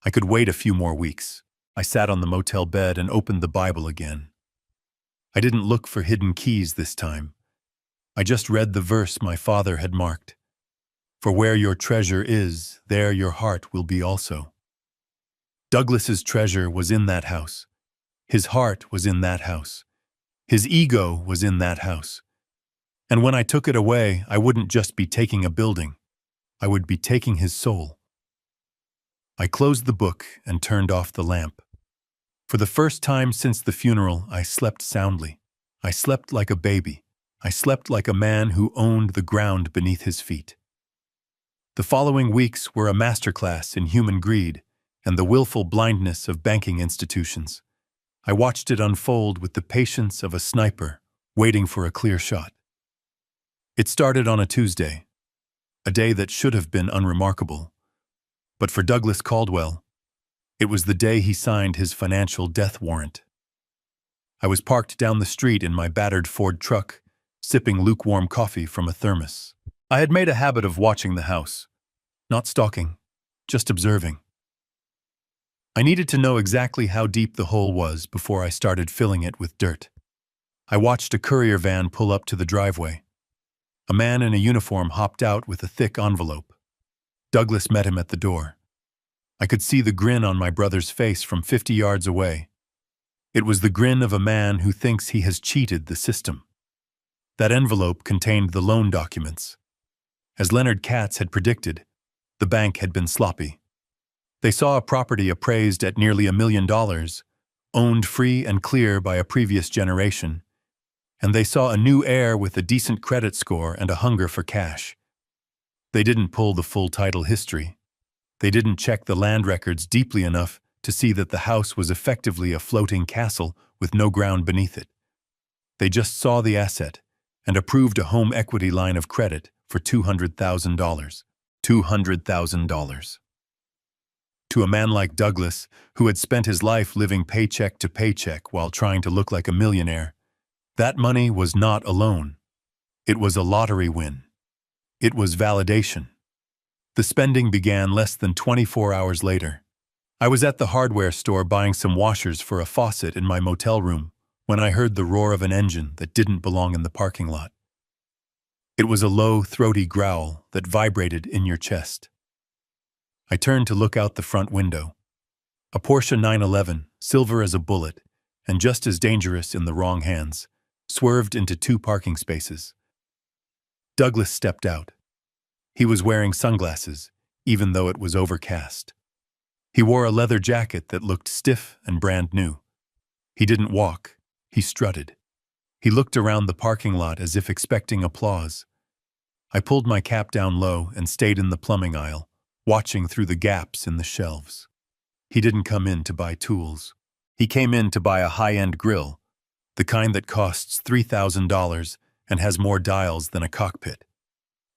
I could wait a few more weeks. I sat on the motel bed and opened the Bible again. I didn't look for hidden keys this time. I just read the verse my father had marked. For where your treasure is, there your heart will be also. Douglas's treasure was in that house. His heart was in that house. His ego was in that house. And when I took it away, I wouldn't just be taking a building. I would be taking his soul. I closed the book and turned off the lamp. For the first time since the funeral, I slept soundly. I slept like a baby. I slept like a man who owned the ground beneath his feet. The following weeks were a masterclass in human greed and the willful blindness of banking institutions. I watched it unfold with the patience of a sniper waiting for a clear shot. It started on a Tuesday, a day that should have been unremarkable. But for Douglas Caldwell, It was the day he signed his financial death warrant. I was parked down the street in my battered Ford truck, sipping lukewarm coffee from a thermos. I had made a habit of watching the house, not stalking, just observing. I needed to know exactly how deep the hole was before I started filling it with dirt. I watched a courier van pull up to the driveway. A man in a uniform hopped out with a thick envelope. Douglas met him at the door. I could see the grin on my brother's face from 50 yards away. It was the grin of a man who thinks he has cheated the system. That envelope contained the loan documents. As Leonard Katz had predicted, the bank had been sloppy. They saw a property appraised at nearly $1 million, owned free and clear by a previous generation, and they saw a new heir with a decent credit score and a hunger for cash. They didn't pull the full title history. They didn't check the land records deeply enough to see that the house was effectively a floating castle with no ground beneath it. They just saw the asset and approved a home equity line of credit for $200,000. $200,000. To a man like Douglas, who had spent his life living paycheck to paycheck while trying to look like a millionaire, that money was not a loan. It was a lottery win. It was validation. The spending began less than 24 hours later. I was at the hardware store buying some washers for a faucet in my motel room when I heard the roar of an engine that didn't belong in the parking lot. It was a low, throaty growl that vibrated in your chest. I turned to look out the front window. A Porsche 911, silver as a bullet, and just as dangerous in the wrong hands, swerved into 2 parking spaces. Douglas stepped out. He was wearing sunglasses, even though it was overcast. He wore a leather jacket that looked stiff and brand new. He didn't walk, he strutted. He looked around the parking lot as if expecting applause. I pulled my cap down low and stayed in the plumbing aisle, watching through the gaps in the shelves. He didn't come in to buy tools. He came in to buy a high-end grill, the kind that costs $3,000 and has more dials than a cockpit.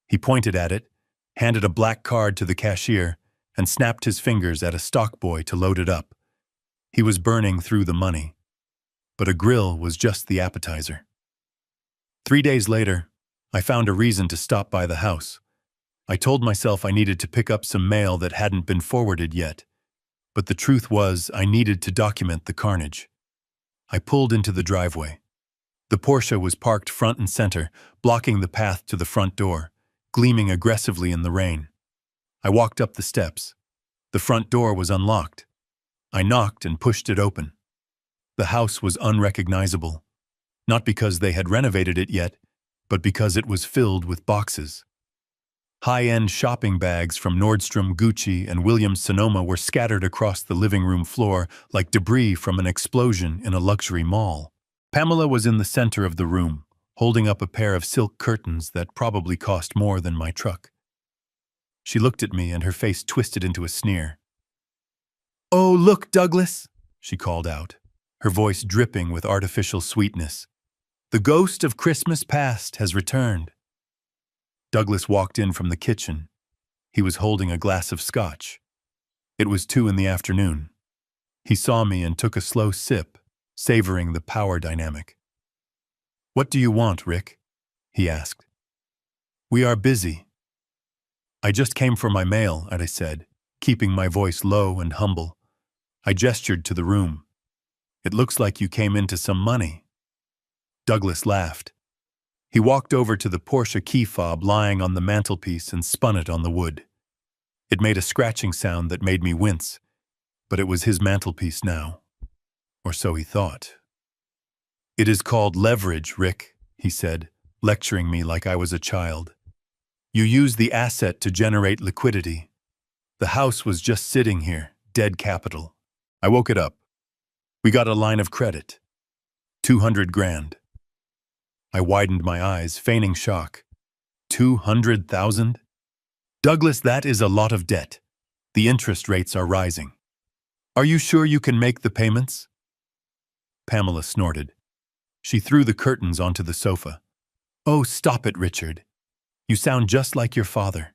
He pointed at it, handed a black card to the cashier, and snapped his fingers at a stock boy to load it up. He was burning through the money. But a grill was just the appetizer. 3 days later, I found a reason to stop by the house. I told myself I needed to pick up some mail that hadn't been forwarded yet, but the truth was I needed to document the carnage. I pulled into the driveway. The Porsche was parked front and center, blocking the path to the front door, gleaming aggressively in the rain. I walked up the steps. The front door was unlocked. I knocked and pushed it open. The house was unrecognizable, not because they had renovated it yet, but because it was filled with boxes. High-end shopping bags from Nordstrom, Gucci, and Williams-Sonoma were scattered across the living room floor like debris from an explosion in a luxury mall. Pamela was in the center of the room, holding up a pair of silk curtains that probably cost more than my truck. She looked at me and her face twisted into a sneer. "Oh, look, Douglas," she called out, her voice dripping with artificial sweetness. "The ghost of Christmas past has returned." Douglas walked in from the kitchen. He was holding a glass of scotch. It was 2 p.m. He saw me and took a slow sip, savoring the power dynamic. "What do you want, Rick?" he asked. "We are busy." "I just came for my mail," I said, keeping my voice low and humble. I gestured to the room. "It looks like you came into some money." Douglas laughed. He walked over to the Porsche key fob lying on the mantelpiece and spun it on the wood. It made a scratching sound that made me wince, but it was his mantelpiece now. Or so he thought. "It is called leverage, Rick," he said, lecturing me like I was a child. "You use the asset to generate liquidity. The house was just sitting here, dead capital. I woke it up. We got a line of credit. 200 grand. I widened my eyes, feigning shock. 200,000? Douglas, that is a lot of debt. The interest rates are rising. Are you sure you can make the payments? Pamela snorted. She threw the curtains onto the sofa. Oh, stop it, Richard. You sound just like your father.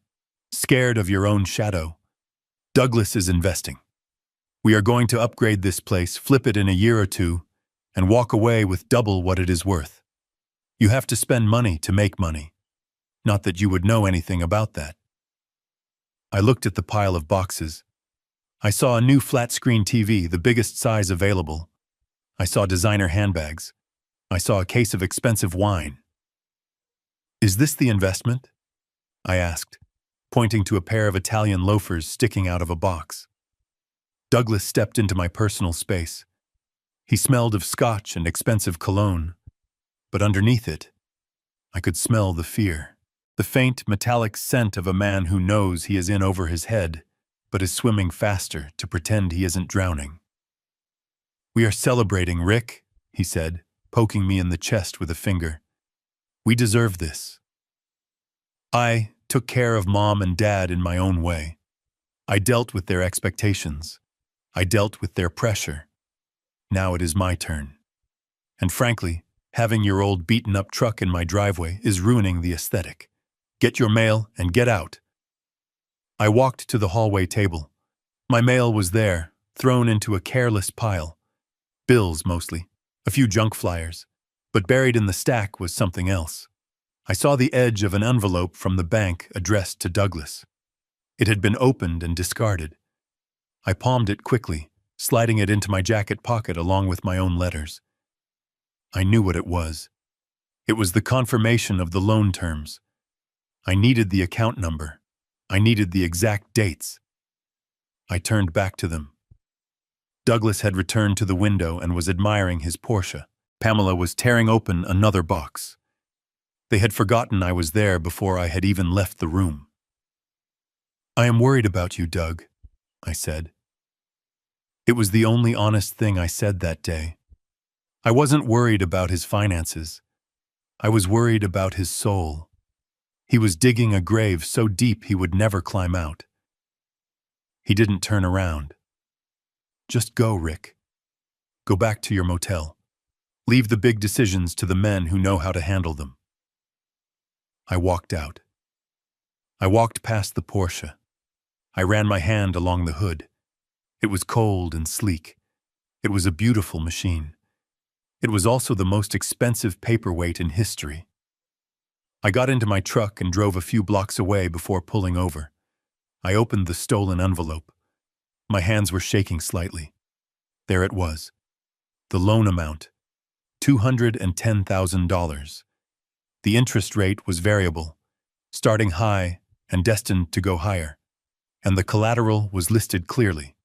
Scared of your own shadow. Douglas is investing. We are going to upgrade this place, flip it in a year or two, and walk away with double what it is worth. You have to spend money to make money. Not that you would know anything about that. I looked at the pile of boxes. I saw a new flat-screen TV, the biggest size available. I saw designer handbags. I saw a case of expensive wine. Is this the investment? I asked, pointing to a pair of Italian loafers sticking out of a box. Douglas stepped into my personal space. He smelled of scotch and expensive cologne, but underneath it, I could smell the fear. The faint, metallic scent of a man who knows he is in over his head, but is swimming faster to pretend he isn't drowning. We are celebrating, Rick, he said, poking me in the chest with a finger. We deserve this. I took care of Mom and Dad in my own way. I dealt with their expectations. I dealt with their pressure. Now it is my turn. And frankly, having your old beaten-up truck in my driveway is ruining the aesthetic. Get your mail and get out. I walked to the hallway table. My mail was there, thrown into a careless pile. Bills, mostly. A few junk flyers. But buried in the stack was something else. I saw the edge of an envelope from the bank addressed to Douglas. It had been opened and discarded. I palmed it quickly, sliding it into my jacket pocket along with my own letters. I knew what it was. It was the confirmation of the loan terms. I needed the account number. I needed the exact dates. I turned back to them. Douglas had returned to the window and was admiring his Porsche. Pamela was tearing open another box. They had forgotten I was there before I had even left the room. I am worried about you, Doug, I said. It was the only honest thing I said that day. I wasn't worried about his finances. I was worried about his soul. He was digging a grave so deep he would never climb out. He didn't turn around. Just go, Rick. Go back to your motel. Leave the big decisions to the men who know how to handle them. I walked out. I walked past the Porsche. I ran my hand along the hood. It was cold and sleek. It was a beautiful machine. It was also the most expensive paperweight in history. I got into my truck and drove a few blocks away before pulling over. I opened the stolen envelope. My hands were shaking slightly. There it was. The loan amount, $210,000. The interest rate was variable, starting high and destined to go higher. And the collateral was listed clearly.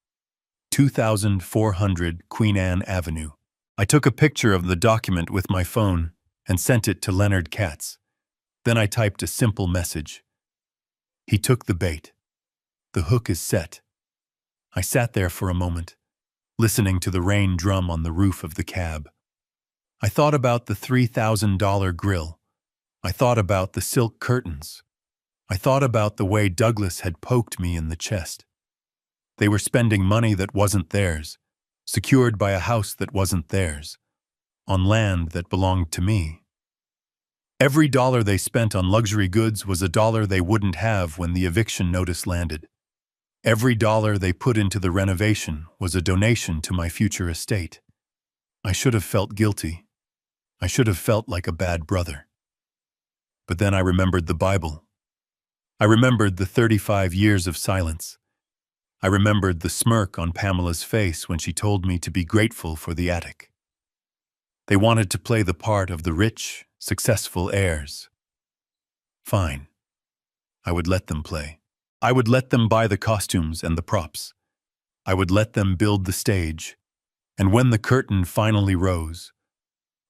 2400 Queen Anne Avenue. I took a picture of the document with my phone and sent it to Leonard Katz. Then I typed a simple message. He took the bait. The hook is set. I sat there for a moment, listening to the rain drum on the roof of the cab. I thought about the $3,000 grill. I thought about the silk curtains. I thought about the way Douglas had poked me in the chest. They were spending money that wasn't theirs, secured by a house that wasn't theirs, on land that belonged to me. Every dollar they spent on luxury goods was a dollar they wouldn't have when the eviction notice landed. Every dollar they put into the renovation was a donation to my future estate. I should have felt guilty. I should have felt like a bad brother. But then I remembered the Bible. I remembered the 35 years of silence. I remembered the smirk on Pamela's face when she told me to be grateful for the attic. They wanted to play the part of the rich, successful heirs. Fine. I would let them play. I would let them buy the costumes and the props. I would let them build the stage. And when the curtain finally rose,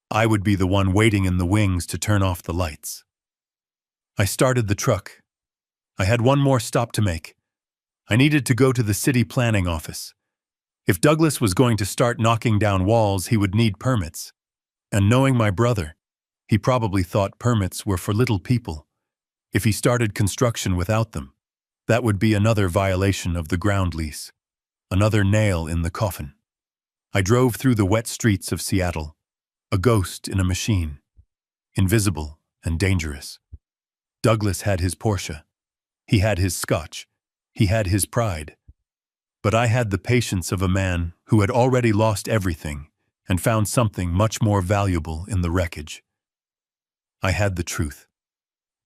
I would be the one waiting in the wings to turn off the lights. I started the truck. I had one more stop to make. I needed to go to the city planning office. If Douglas was going to start knocking down walls, he would need permits. And knowing my brother, he probably thought permits were for little people. If he started construction without them, that would be another violation of the ground lease, another nail in the coffin. I drove through the wet streets of Seattle, a ghost in a machine, invisible and dangerous. Douglas had his Porsche. He had his scotch. He had his pride. But I had the patience of a man who had already lost everything and found something much more valuable in the wreckage. I had the truth.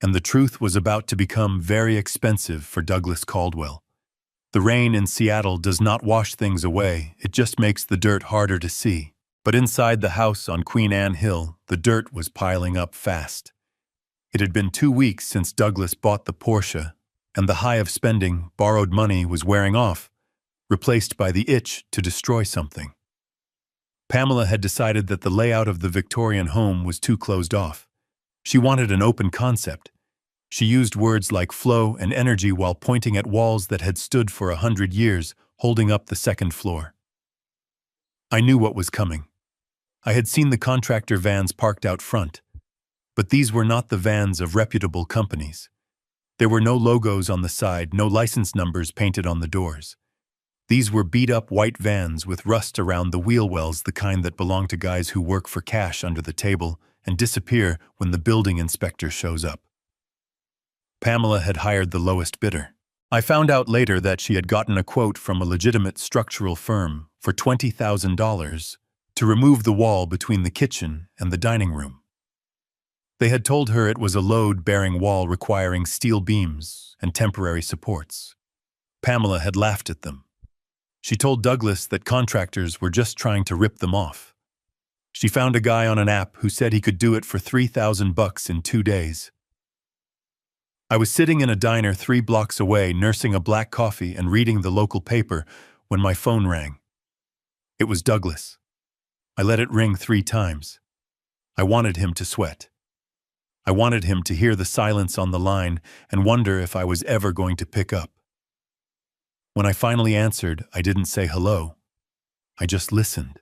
And the truth was about to become very expensive for Douglas Caldwell. The rain in Seattle does not wash things away, it just makes the dirt harder to see. But inside the house on Queen Anne Hill, the dirt was piling up fast. It had been 2 weeks since Douglas bought the Porsche, and the high of spending, borrowed money was wearing off, replaced by the itch to destroy something. Pamela had decided that the layout of the Victorian home was too closed off. She wanted an open concept. She used words like flow and energy while pointing at walls that had stood for 100 years, holding up the second floor. I knew what was coming. I had seen the contractor vans parked out front. But these were not the vans of reputable companies. There were no logos on the side, no license numbers painted on the doors. These were beat-up white vans with rust around the wheel wells, the kind that belong to guys who work for cash under the table and disappear when the building inspector shows up. Pamela had hired the lowest bidder. I found out later that she had gotten a quote from a legitimate structural firm for $20,000 to remove the wall between the kitchen and the dining room. They had told her it was a load-bearing wall requiring steel beams and temporary supports. Pamela had laughed at them. She told Douglas that contractors were just trying to rip them off. She found a guy on an app who said he could do it for $3,000 in 2 days. I was sitting in a diner 3 blocks away, nursing a black coffee and reading the local paper when my phone rang. It was Douglas. I let it ring 3 times. I wanted him to sweat. I wanted him to hear the silence on the line and wonder if I was ever going to pick up. When I finally answered, I didn't say hello. I just listened.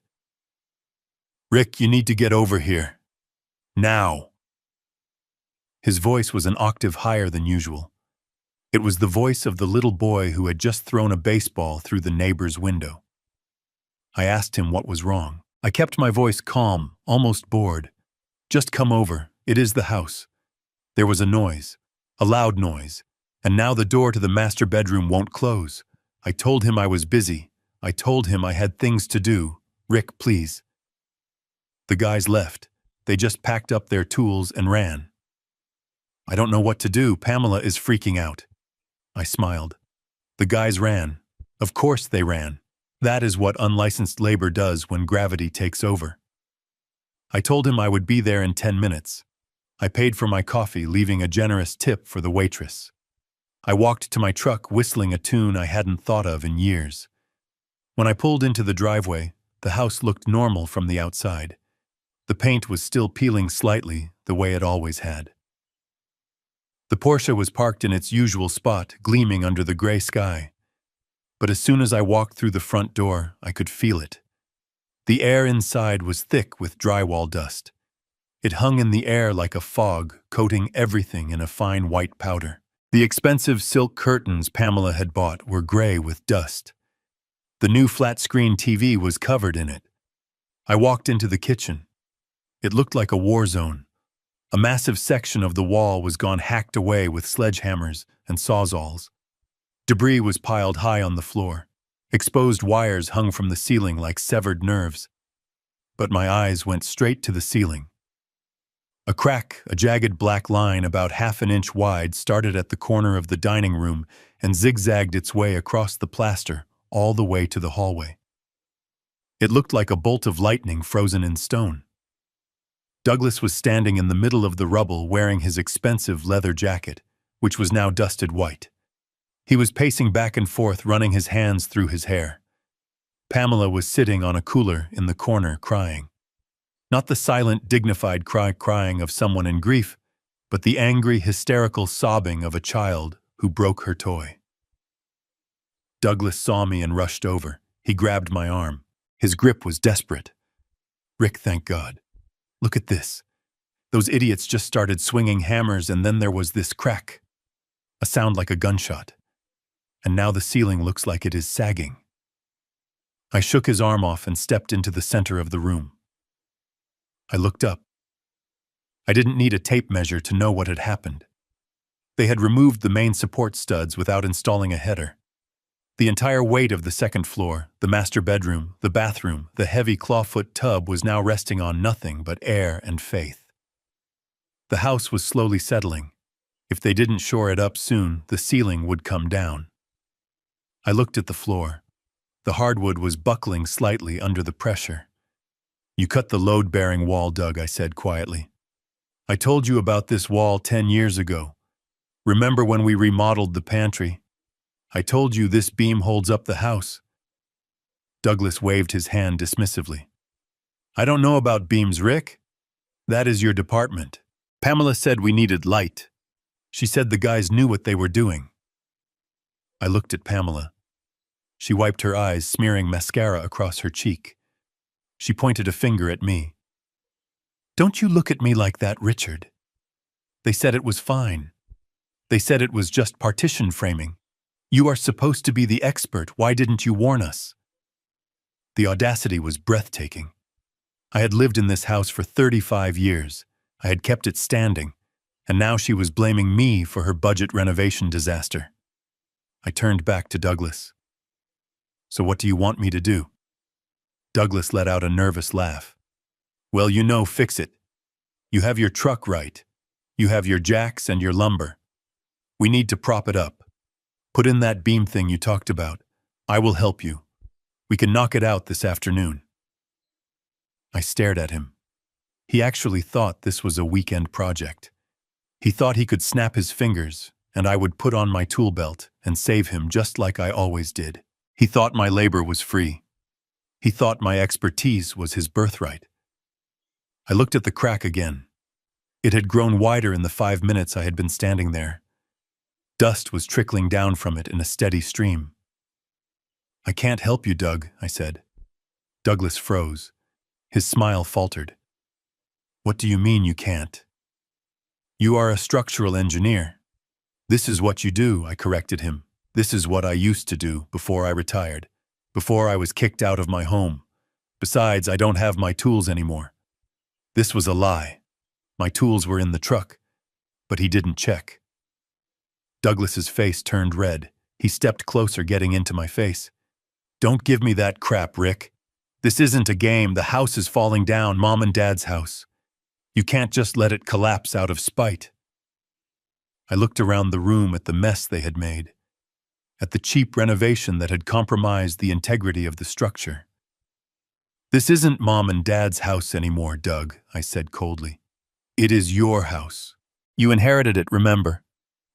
"Rick, you need to get over here. Now." His voice was an octave higher than usual. It was the voice of the little boy who had just thrown a baseball through the neighbor's window. I asked him what was wrong. I kept my voice calm, almost bored. "Just come over. It is the house." There was a noise, a loud noise, and now the door to the master bedroom won't close. I told him I was busy. I told him I had things to do. "Rick, please." The guys left. They just packed up their tools and ran. "I don't know what to do. Pamela is freaking out." I smiled. The guys ran. Of course they ran. That is what unlicensed labor does when gravity takes over. I told him I would be there in 10 minutes. I paid for my coffee, leaving a generous tip for the waitress. I walked to my truck, whistling a tune I hadn't thought of in years. When I pulled into the driveway, the house looked normal from the outside. The paint was still peeling slightly, the way it always had. The Porsche was parked in its usual spot, gleaming under the gray sky. But as soon as I walked through the front door, I could feel it. The air inside was thick with drywall dust. It hung in the air like a fog, coating everything in a fine white powder. The expensive silk curtains Pamela had bought were gray with dust. The new flat-screen TV was covered in it. I walked into the kitchen. It looked like a war zone. A massive section of the wall was gone hacked away with sledgehammers and sawzalls. Debris was piled high on the floor. Exposed wires hung from the ceiling like severed nerves. But my eyes went straight to the ceiling. A crack, a jagged black line about half an inch wide, started at the corner of the dining room and zigzagged its way across the plaster all the way to the hallway. It looked like a bolt of lightning frozen in stone. Douglas was standing in the middle of the rubble wearing his expensive leather jacket, which was now dusted white. He was pacing back and forth, running his hands through his hair. Pamela was sitting on a cooler in the corner crying. Not the silent, dignified crying of someone in grief, but the angry, hysterical sobbing of a child who broke her toy. Douglas saw me and rushed over. He grabbed my arm. His grip was desperate. "Rick, thank God. Look at this. Those idiots just started swinging hammers and then there was this crack. A sound like a gunshot. And now the ceiling looks like it is sagging." I shook his arm off and stepped into the center of the room. I looked up. I didn't need a tape measure to know what had happened. They had removed the main support studs without installing a header. The entire weight of the second floor, the master bedroom, the bathroom, the heavy clawfoot tub was now resting on nothing but air and faith. The house was slowly settling. If they didn't shore it up soon, the ceiling would come down. I looked at the floor. The hardwood was buckling slightly under the pressure. "You cut the load-bearing wall, Doug," I said quietly. "I told you about this wall 10 years ago. Remember when we remodeled the pantry? I told you this beam holds up the house." Douglas waved his hand dismissively. "I don't know about beams, Rick. That is your department. Pamela said we needed light. She said the guys knew what they were doing." I looked at Pamela. She wiped her eyes, smearing mascara across her cheek. She pointed a finger at me. "Don't you look at me like that, Richard. They said it was fine. They said it was just partition framing. You are supposed to be the expert. Why didn't you warn us?" The audacity was breathtaking. I had lived in this house for 35 years. I had kept it standing, and now she was blaming me for her budget renovation disaster. I turned back to Douglas. "So what do you want me to do?" Douglas let out a nervous laugh. "Well, fix it. You have your truck right. You have your jacks and your lumber. We need to prop it up. Put in that beam thing you talked about. I will help you. We can knock it out this afternoon." I stared at him. He actually thought this was a weekend project. He thought he could snap his fingers, and I would put on my tool belt and save him just like I always did. He thought my labor was free. He thought my expertise was his birthright. I looked at the crack again. It had grown wider in the 5 minutes I had been standing there. Dust was trickling down from it in a steady stream. "I can't help you, Doug," I said. Douglas froze. His smile faltered. "What do you mean you can't?" "You are a structural engineer." "This is what you do," I corrected him. "This is what I used to do before I retired, before I was kicked out of my home. Besides, I don't have my tools anymore." This was a lie. My tools were in the truck, but he didn't check. Douglas's face turned red. He stepped closer, getting into my face. "Don't give me that crap, Rick. This isn't a game. The house is falling down, Mom and Dad's house. You can't just let it collapse out of spite." I looked around the room at the mess they had made, at the cheap renovation that had compromised the integrity of the structure. "This isn't Mom and Dad's house anymore, Doug," I said coldly. "It is your house. You inherited it, remember?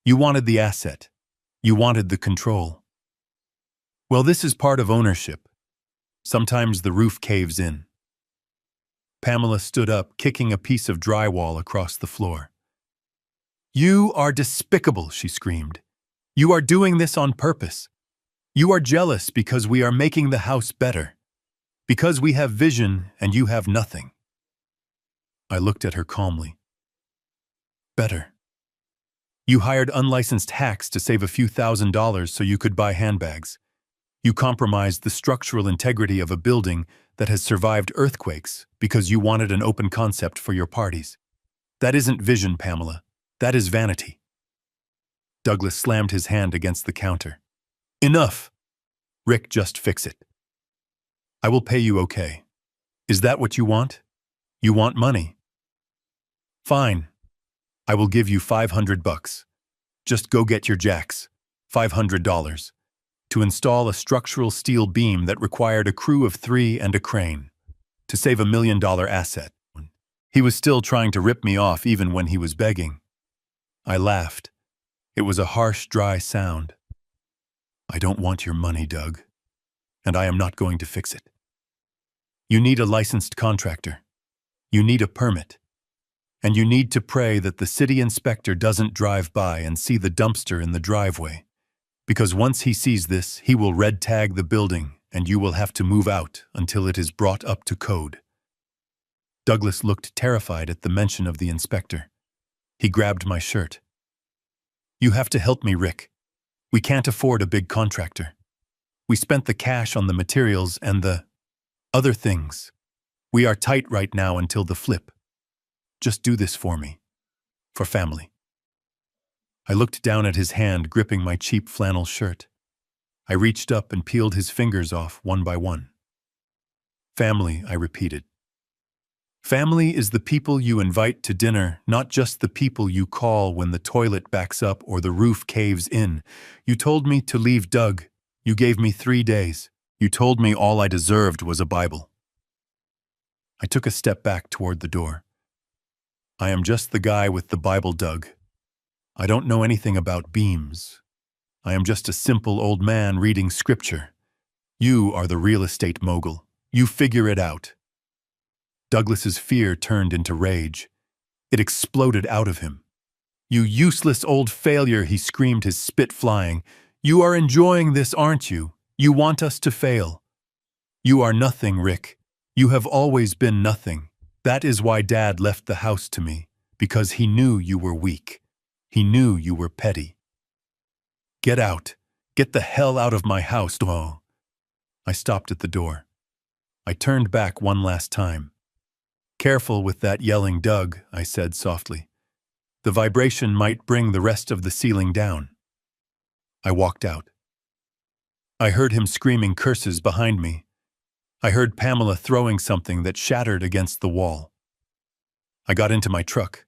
You wanted the asset. You wanted the control. Well, this is part of ownership. Sometimes the roof caves in." Pamela stood up, kicking a piece of drywall across the floor. "You are despicable," she screamed. "You are doing this on purpose. You are jealous because we are making the house better. Because we have vision and you have nothing." I looked at her calmly. "Better. You hired unlicensed hacks to save a few $1,000s so you could buy handbags. You compromised the structural integrity of a building that has survived earthquakes because you wanted an open concept for your parties. That isn't vision, Pamela. That is vanity." Douglas slammed his hand against the counter. "Enough! Rick, just fix it. I will pay you okay. Is that what you want? You want money? Fine. I will give you $500. Just go get your jacks. $500. To install a structural steel beam that required a crew of 3 and a crane. To save $1 million asset." He was still trying to rip me off even when he was begging. I laughed. It was a harsh, dry sound. "I don't want your money, Doug. And I am not going to fix it. You need a licensed contractor. You need a permit. And you need to pray that the city inspector doesn't drive by and see the dumpster in the driveway. Because once he sees this, he will red tag the building and you will have to move out until it is brought up to code." Douglas looked terrified at the mention of the inspector. He grabbed my shirt. "You have to help me, Rick. We can't afford a big contractor. We spent the cash on the materials and the other things. We are tight right now until the flip. Just do this for me. For family." I looked down at his hand gripping my cheap flannel shirt. I reached up and peeled his fingers off one by one. Family, I repeated. Family is the people you invite to dinner, not just the people you call when the toilet backs up or the roof caves in. You told me to leave Doug. You gave me 3 days. You told me all I deserved was a Bible. I took a step back toward the door. I am just the guy with the Bible, Doug. I don't know anything about beams. I am just a simple old man reading scripture. You are the real estate mogul. You figure it out. Douglas's fear turned into rage. It exploded out of him. You useless old failure, he screamed, his spit flying. You are enjoying this, aren't you? You want us to fail. You are nothing, Rick. You have always been nothing. That is why Dad left the house to me, because he knew you were weak. He knew you were petty. Get out. Get the hell out of my house, oh. I stopped at the door. I turned back one last time. Careful with that yelling, Doug, I said softly. The vibration might bring the rest of the ceiling down. I walked out. I heard him screaming curses behind me. I heard Pamela throwing something that shattered against the wall. I got into my truck.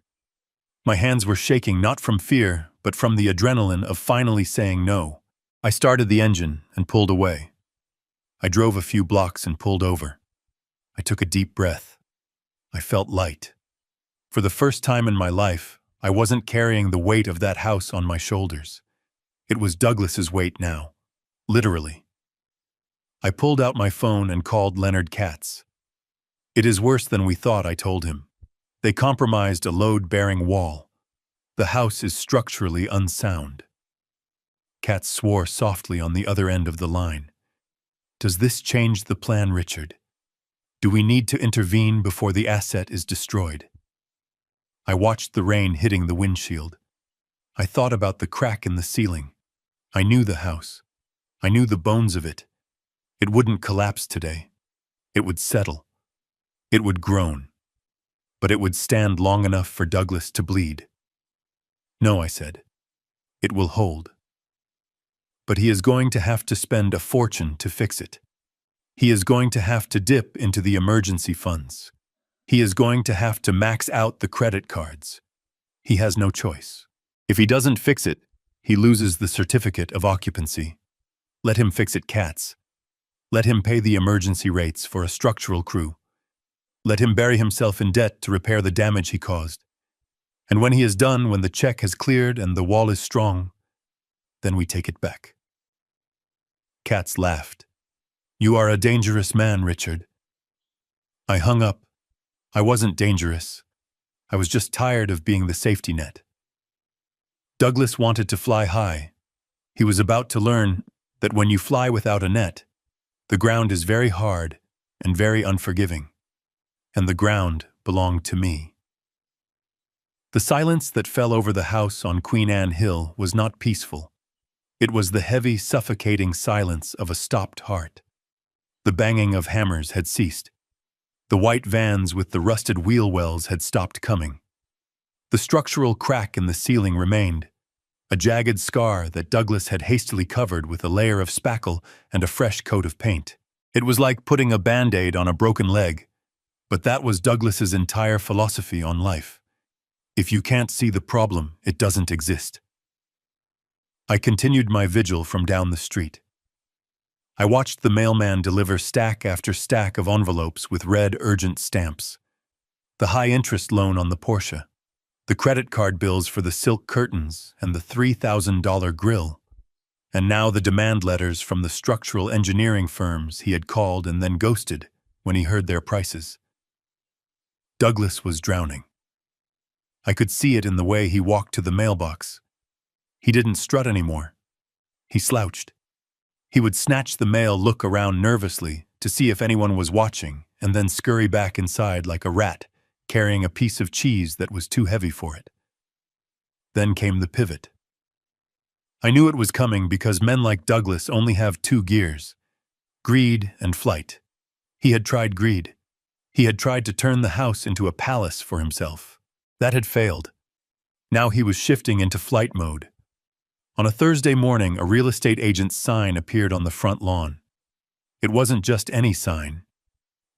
My hands were shaking not from fear, but from the adrenaline of finally saying no. I started the engine and pulled away. I drove a few blocks and pulled over. I took a deep breath. I felt light. For the first time in my life, I wasn't carrying the weight of that house on my shoulders. It was Douglas's weight now, literally. I pulled out my phone and called Leonard Katz. It is worse than we thought, I told him. They compromised a load-bearing wall. The house is structurally unsound. Katz swore softly on the other end of the line. Does this change the plan, Richard? Do we need to intervene before the asset is destroyed? I watched the rain hitting the windshield. I thought about the crack in the ceiling. I knew the house. I knew the bones of it. It wouldn't collapse today. It would settle. It would groan. But it would stand long enough for Douglas to bleed. No, I said. It will hold. But he is going to have to spend a fortune to fix it. He is going to have to dip into the emergency funds. He is going to have to max out the credit cards. He has no choice. If he doesn't fix it, he loses the certificate of occupancy. Let him fix it, Katz. Let him pay the emergency rates for a structural crew. Let him bury himself in debt to repair the damage he caused. And when he is done, when the check has cleared and the wall is strong, then we take it back. Katz laughed. You are a dangerous man, Richard. I hung up. I wasn't dangerous. I was just tired of being the safety net. Douglas wanted to fly high. He was about to learn that when you fly without a net, the ground is very hard and very unforgiving. And the ground belonged to me. The silence that fell over the house on Queen Anne Hill was not peaceful. It was the heavy, suffocating silence of a stopped heart. The banging of hammers had ceased. The white vans with the rusted wheel wells had stopped coming. The structural crack in the ceiling remained, a jagged scar that Douglas had hastily covered with a layer of spackle and a fresh coat of paint. It was like putting a Band-Aid on a broken leg, but that was Douglas's entire philosophy on life. If you can't see the problem, it doesn't exist. I continued my vigil from down the street. I watched the mailman deliver stack after stack of envelopes with red urgent stamps. The high-interest loan on the Porsche, the credit card bills for the silk curtains and the $3,000 grill, and now the demand letters from the structural engineering firms he had called and then ghosted when he heard their prices. Douglas was drowning. I could see it in the way he walked to the mailbox. He didn't strut anymore. He slouched. He would snatch the mail, look around nervously to see if anyone was watching, and then scurry back inside like a rat, carrying a piece of cheese that was too heavy for it. Then came the pivot. I knew it was coming because men like Douglas only have 2 gears, greed and flight. He had tried greed. He had tried to turn the house into a palace for himself. That had failed. Now he was shifting into flight mode. On a Thursday morning, a real estate agent's sign appeared on the front lawn. It wasn't just any sign.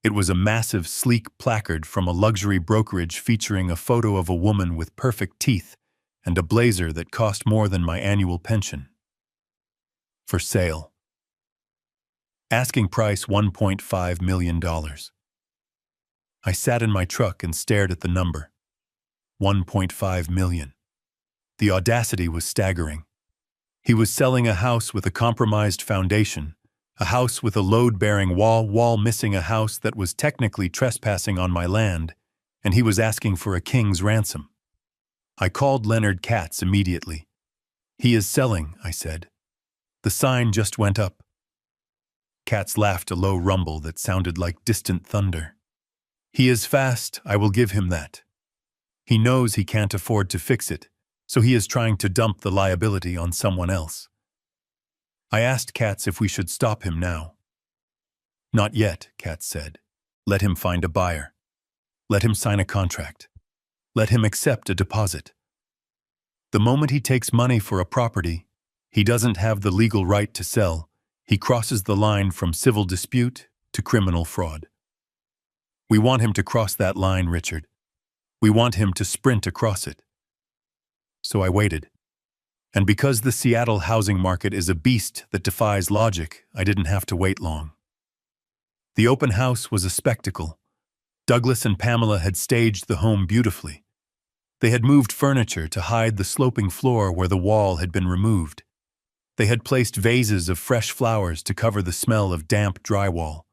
It was a massive, sleek placard from a luxury brokerage featuring a photo of a woman with perfect teeth and a blazer that cost more than my annual pension. For sale. Asking price $1.5 million. I sat in my truck and stared at the number. 1.5 million. The audacity was staggering. He was selling a house with a compromised foundation, a house with a load-bearing wall missing a house that was technically trespassing on my land, and he was asking for a king's ransom. I called Leonard Katz immediately. "He is selling," I said. "The sign just went up." Katz laughed a low rumble that sounded like distant thunder. "He is fast, I will give him that. He knows he can't afford to fix it, so he is trying to dump the liability on someone else." I asked Katz if we should stop him now. "Not yet," Katz said. "Let him find a buyer. Let him sign a contract. Let him accept a deposit. The moment he takes money for a property, he doesn't have the legal right to sell. He crosses the line from civil dispute to criminal fraud. We want him to cross that line, Richard. We want him to sprint across it." So I waited. And because the Seattle housing market is a beast that defies logic, I didn't have to wait long. The open house was a spectacle. Douglas and Pamela had staged the home beautifully. They had moved furniture to hide the sloping floor where the wall had been removed. They had placed vases of fresh flowers to cover the smell of damp drywall.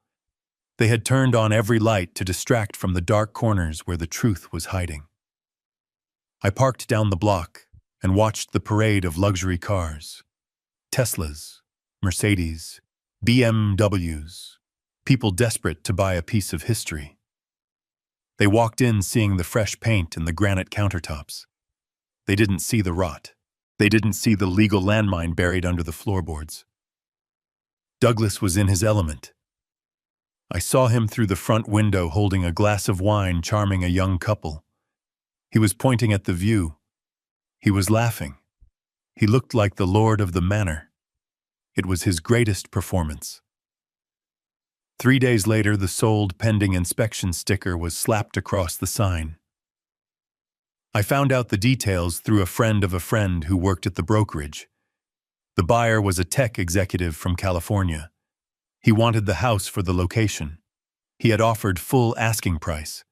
They had turned on every light to distract from the dark corners where the truth was hiding. I parked down the block and watched the parade of luxury cars. Teslas, Mercedes, BMWs, people desperate to buy a piece of history. They walked in seeing the fresh paint and the granite countertops. They didn't see the rot. They didn't see the legal landmine buried under the floorboards. Douglas was in his element. I saw him through the front window holding a glass of wine, charming a young couple. He was pointing at the view. He was laughing. He looked like the lord of the manor. It was his greatest performance. 3 days later, the sold pending inspection sticker was slapped across the sign. I found out the details through a friend of a friend who worked at the brokerage. The buyer was a tech executive from California. He wanted the house for the location. He had offered full asking price,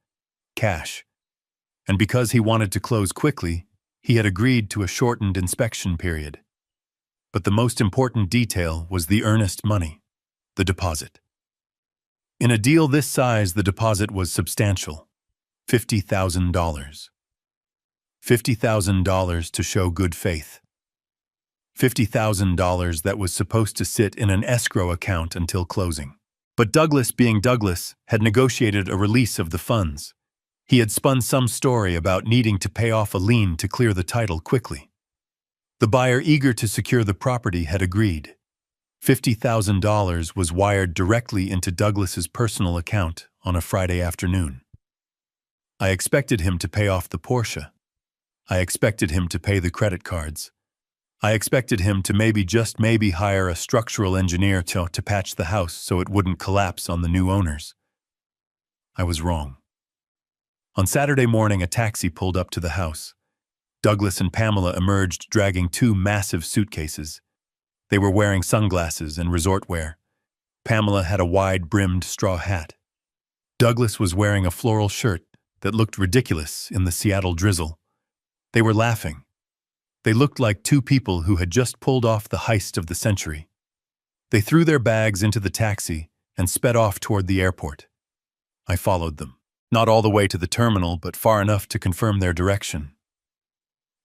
cash. And because he wanted to close quickly, he had agreed to a shortened inspection period. But the most important detail was the earnest money, the deposit. In a deal this size, the deposit was substantial, $50,000. $50,000 to show good faith. $50,000 that was supposed to sit in an escrow account until closing. But Douglas, being Douglas, had negotiated a release of the funds. He had spun some story about needing to pay off a lien to clear the title quickly. The buyer, eager to secure the property, had agreed. $50,000 was wired directly into Douglas's personal account on a Friday afternoon. I expected him to pay off the Porsche. I expected him to pay the credit cards. I expected him to maybe hire a structural engineer to patch the house so it wouldn't collapse on the new owners. I was wrong. On Saturday morning, a taxi pulled up to the house. Douglas and Pamela emerged dragging 2 massive suitcases. They were wearing sunglasses and resort wear. Pamela had a wide-brimmed straw hat. Douglas was wearing a floral shirt that looked ridiculous in the Seattle drizzle. They were laughing. They looked like 2 people who had just pulled off the heist of the century. They threw their bags into the taxi and sped off toward the airport. I followed them, not all the way to the terminal, but far enough to confirm their direction.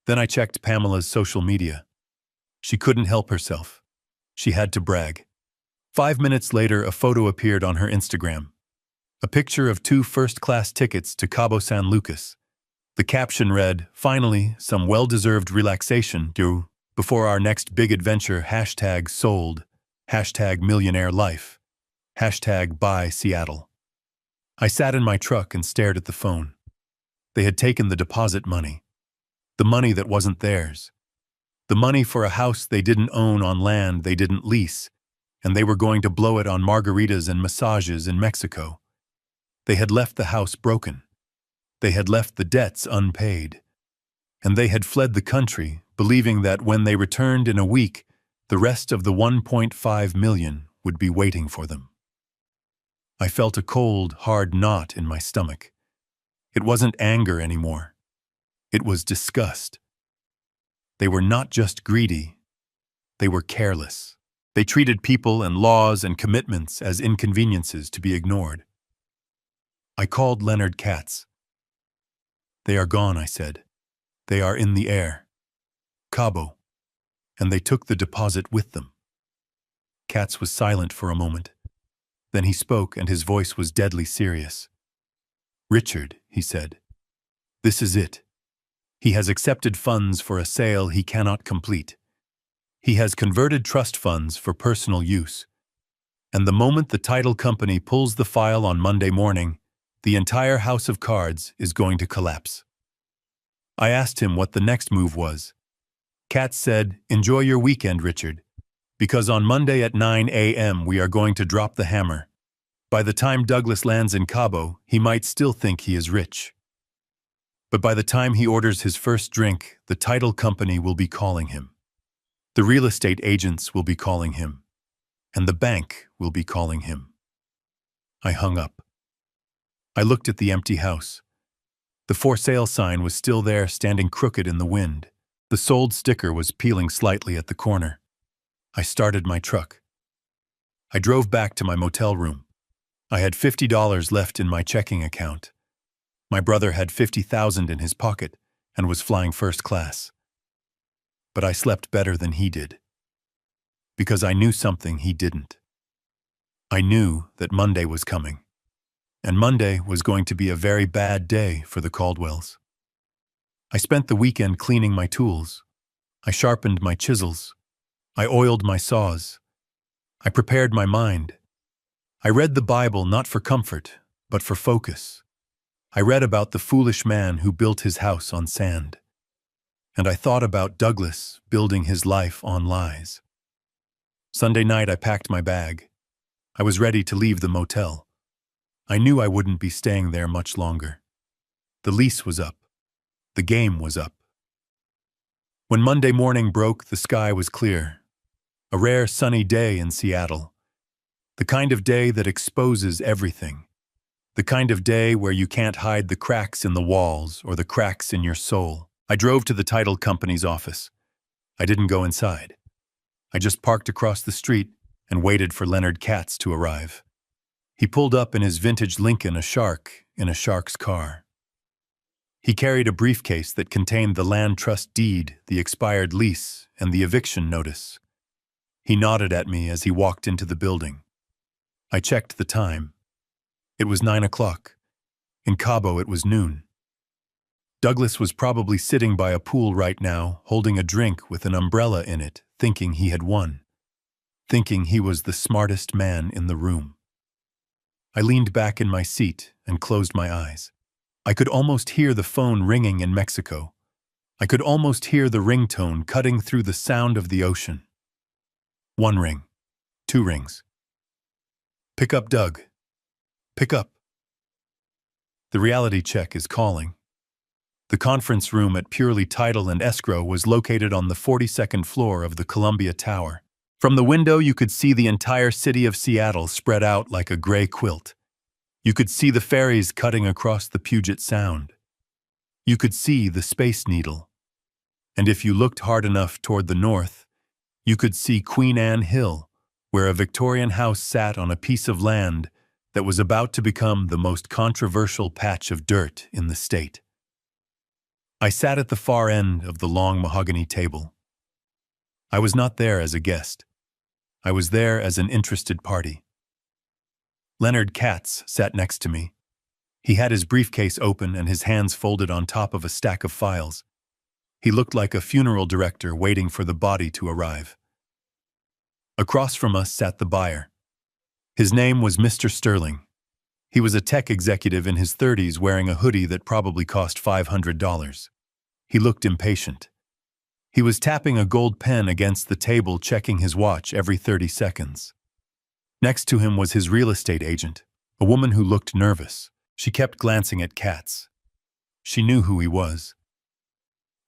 Then I checked Pamela's social media. She couldn't help herself. She had to brag. 5 minutes later, a photo appeared on her Instagram. A picture of 2 first-class tickets to Cabo San Lucas. The caption read, "Finally, some well-deserved relaxation due before our next big adventure, #sold, #millionaire life, #buy Seattle." I sat in my truck and stared at the phone. They had taken the deposit money. The money that wasn't theirs. The money for a house they didn't own on land they didn't lease, and they were going to blow it on margaritas and massages in Mexico. They had left the house broken. They had left the debts unpaid. And they had fled the country, believing that when they returned in a week, the rest of the 1.5 million would be waiting for them. I felt a cold, hard knot in my stomach. It wasn't anger anymore. It was disgust. They were not just greedy. They were careless. They treated people and laws and commitments as inconveniences to be ignored. I called Leonard Katz. "They are gone," I said. "They are in the air. Cabo. And they took the deposit with them." Katz was silent for a moment. Then he spoke, and his voice was deadly serious. "Richard," he said, "this is it. He has accepted funds for a sale he cannot complete. He has converted trust funds for personal use. And the moment the title company pulls the file on Monday morning, the entire house of cards is going to collapse." I asked him what the next move was. Katz said, "Enjoy your weekend, Richard, because on Monday at 9 a.m. we are going to drop the hammer. By the time Douglas lands in Cabo, he might still think he is rich. But by the time he orders his first drink, the title company will be calling him. The real estate agents will be calling him. And the bank will be calling him." I hung up. I looked at the empty house. The for sale sign was still there, standing crooked in the wind. The sold sticker was peeling slightly at the corner. I started my truck. I drove back to my motel room. I had $50 left in my checking account. My brother had $50,000 in his pocket and was flying first class. But I slept better than he did. Because I knew something he didn't. I knew that Monday was coming. And Monday was going to be a very bad day for the Caldwells. I spent the weekend cleaning my tools. I sharpened my chisels. I oiled my saws. I prepared my mind. I read the Bible not for comfort, but for focus. I read about the foolish man who built his house on sand. And I thought about Douglas building his life on lies. Sunday night I packed my bag. I was ready to leave the motel. I knew I wouldn't be staying there much longer. The lease was up. The game was up. When Monday morning broke, the sky was clear. A rare sunny day in Seattle. The kind of day that exposes everything. The kind of day where you can't hide the cracks in the walls or the cracks in your soul. I drove to the title company's office. I didn't go inside. I just parked across the street and waited for Leonard Katz to arrive. He pulled up in his vintage Lincoln, a shark in a shark's car. He carried a briefcase that contained the land trust deed, the expired lease, and the eviction notice. He nodded at me as he walked into the building. I checked the time. It was 9 o'clock. In Cabo, it was noon. Douglas was probably sitting by a pool right now, holding a drink with an umbrella in it, thinking he had won. Thinking he was the smartest man in the room. I leaned back in my seat and closed my eyes. I could almost hear the phone ringing in Mexico. I could almost hear the ringtone cutting through the sound of the ocean. 1 ring. 2 rings. "Pick up, Doug. Pick up." The reality check is calling. The conference room at Purely Title and Escrow was located on the 42nd floor of the Columbia Tower. From the window, you could see the entire city of Seattle spread out like a gray quilt. You could see the ferries cutting across the Puget Sound. You could see the Space Needle. And if you looked hard enough toward the north, you could see Queen Anne Hill, where a Victorian house sat on a piece of land that was about to become the most controversial patch of dirt in the state. I sat at the far end of the long mahogany table. I was not there as a guest. I was there as an interested party. Leonard Katz sat next to me. He had his briefcase open and his hands folded on top of a stack of files. He looked like a funeral director waiting for the body to arrive. Across from us sat the buyer. His name was Mr. Sterling. He was a tech executive in his 30s wearing a hoodie that probably cost $500. He looked impatient. He was tapping a gold pen against the table, checking his watch every 30 seconds. Next to him was his real estate agent, a woman who looked nervous. She kept glancing at Katz. She knew who he was.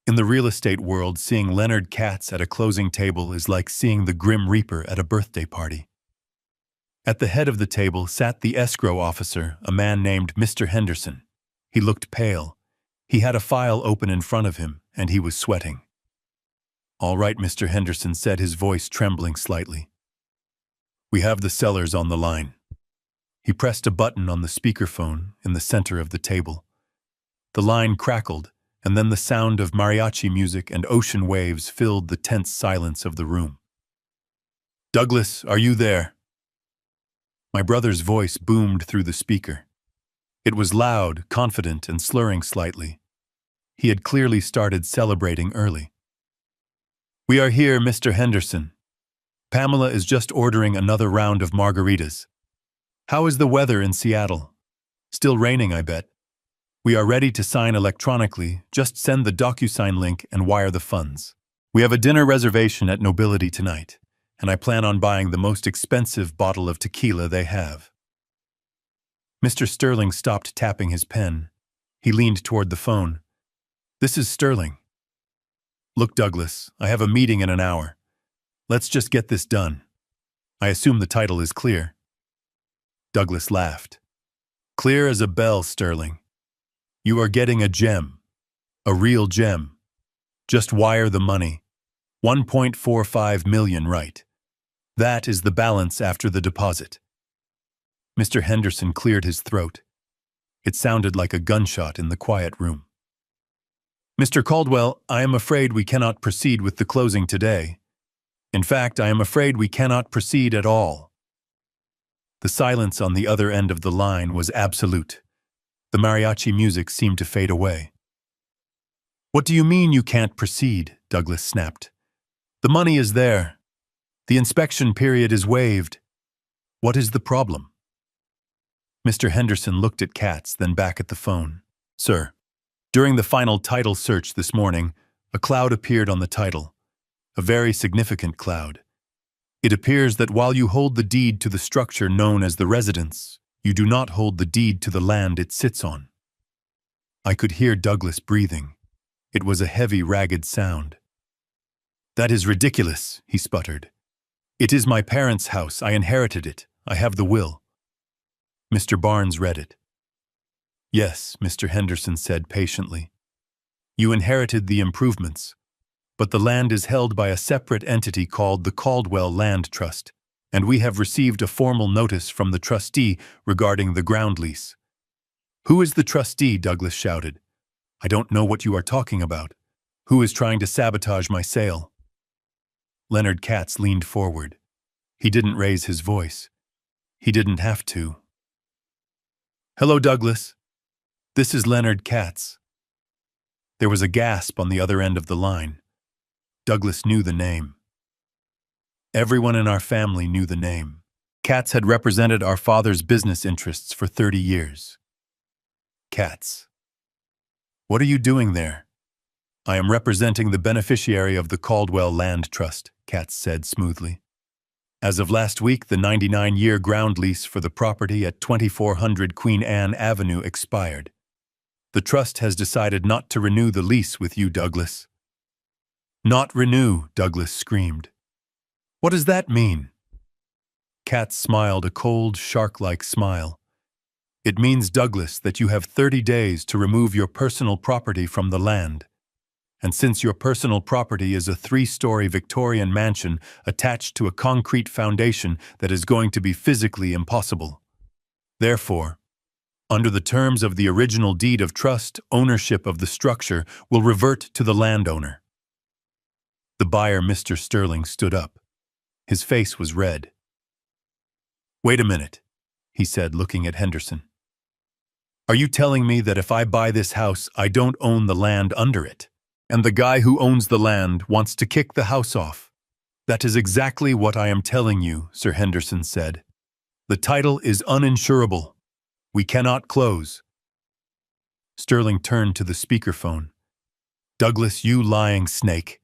In the real estate world, seeing Leonard Katz at a closing table is like seeing the Grim Reaper at a birthday party. At the head of the table sat the escrow officer, a man named Mr. Henderson. He looked pale. He had a file open in front of him, and he was sweating. "All right," Mr. Henderson said, his voice trembling slightly. "We have the sellers on the line." He pressed a button on the speakerphone in the center of the table. The line crackled, and then the sound of mariachi music and ocean waves filled the tense silence of the room. "Douglas, are you there?" My brother's voice boomed through the speaker. It was loud, confident, and slurring slightly. He had clearly started celebrating early. "We are here, Mr. Henderson. Pamela is just ordering another round of margaritas. How is the weather in Seattle? Still raining, I bet. We are ready to sign electronically. Just send the DocuSign link and wire the funds. We have a dinner reservation at Nobility tonight, and I plan on buying the most expensive bottle of tequila they have." Mr. Sterling stopped tapping his pen. He leaned toward the phone. "This is Sterling. Look, Douglas, I have a meeting in an hour. Let's just get this done. I assume the title is clear." Douglas laughed. "Clear as a bell, Sterling. You are getting a gem. A real gem. Just wire the money. 1.45 million, right? That is the balance after the deposit." Mr. Henderson cleared his throat. It sounded like a gunshot in the quiet room. "Mr. Caldwell, I am afraid we cannot proceed with the closing today. In fact, I am afraid we cannot proceed at all." The silence on the other end of the line was absolute. The mariachi music seemed to fade away. "What do you mean you can't proceed?" Douglas snapped. "The money is there. The inspection period is waived. What is the problem?" Mr. Henderson looked at Katz, then back at the phone. "Sir, during the final title search this morning, a cloud appeared on the title. A very significant cloud. It appears that while you hold the deed to the structure known as the residence, you do not hold the deed to the land it sits on." I could hear Douglas breathing. It was a heavy, ragged sound. "That is ridiculous," he sputtered. "It is my parents' house. I inherited it. I have the will." Mr. Barnes read it. "Yes," Mr. Henderson said patiently. "You inherited the improvements, but the land is held by a separate entity called the Caldwell Land Trust, and we have received a formal notice from the trustee regarding the ground lease." "Who is the trustee?" Douglas shouted. "I don't know what you are talking about. Who is trying to sabotage my sale?" Leonard Katz leaned forward. He didn't raise his voice. He didn't have to. "Hello, Douglas. This is Leonard Katz." There was a gasp on the other end of the line. Douglas knew the name. Everyone in our family knew the name. Katz had represented our father's business interests for 30 years. "Katz. What are you doing there?" "I am representing the beneficiary of the Caldwell Land Trust," Katz said smoothly. "As of last week, the 99-year ground lease for the property at 2400 Queen Anne Avenue expired. The trust has decided not to renew the lease with you, Douglas." "Not renew," Douglas screamed. "What does that mean?" Katz smiled a cold, shark-like smile. "It means, Douglas, that you have 30 days to remove your personal property from the land. And since your personal property is a 3-story Victorian mansion attached to a concrete foundation that is going to be physically impossible. Therefore, under the terms of the original deed of trust, ownership of the structure will revert to the landowner." The buyer, Mr. Sterling, stood up. His face was red. "Wait a minute," he said, looking at Henderson. "Are you telling me that if I buy this house, I don't own the land under it? And the guy who owns the land wants to kick the house off?" "That is exactly what I am telling you," Sir Henderson said. "The title is uninsurable. We cannot close." Sterling turned to the speakerphone. "Douglas, you lying snake.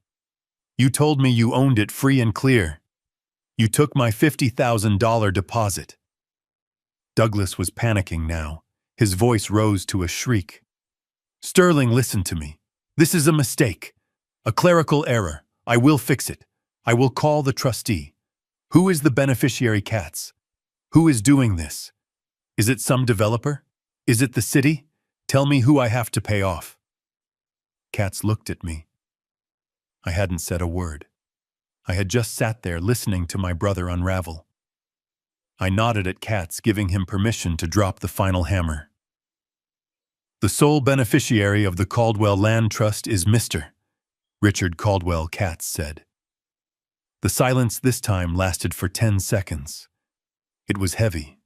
You told me you owned it free and clear. You took my $50,000 deposit." Douglas was panicking now. His voice rose to a shriek. "Sterling, listen to me. This is a mistake. A clerical error. I will fix it. I will call the trustee. Who is the beneficiary, Katz? Who is doing this? Is it some developer? Is it the city? Tell me who I have to pay off." Katz looked at me. I hadn't said a word. I had just sat there listening to my brother unravel. I nodded at Katz, giving him permission to drop the final hammer. "The sole beneficiary of the Caldwell Land Trust is Mr. Richard Caldwell," Katz said. The silence this time lasted for 10 seconds. It was heavy.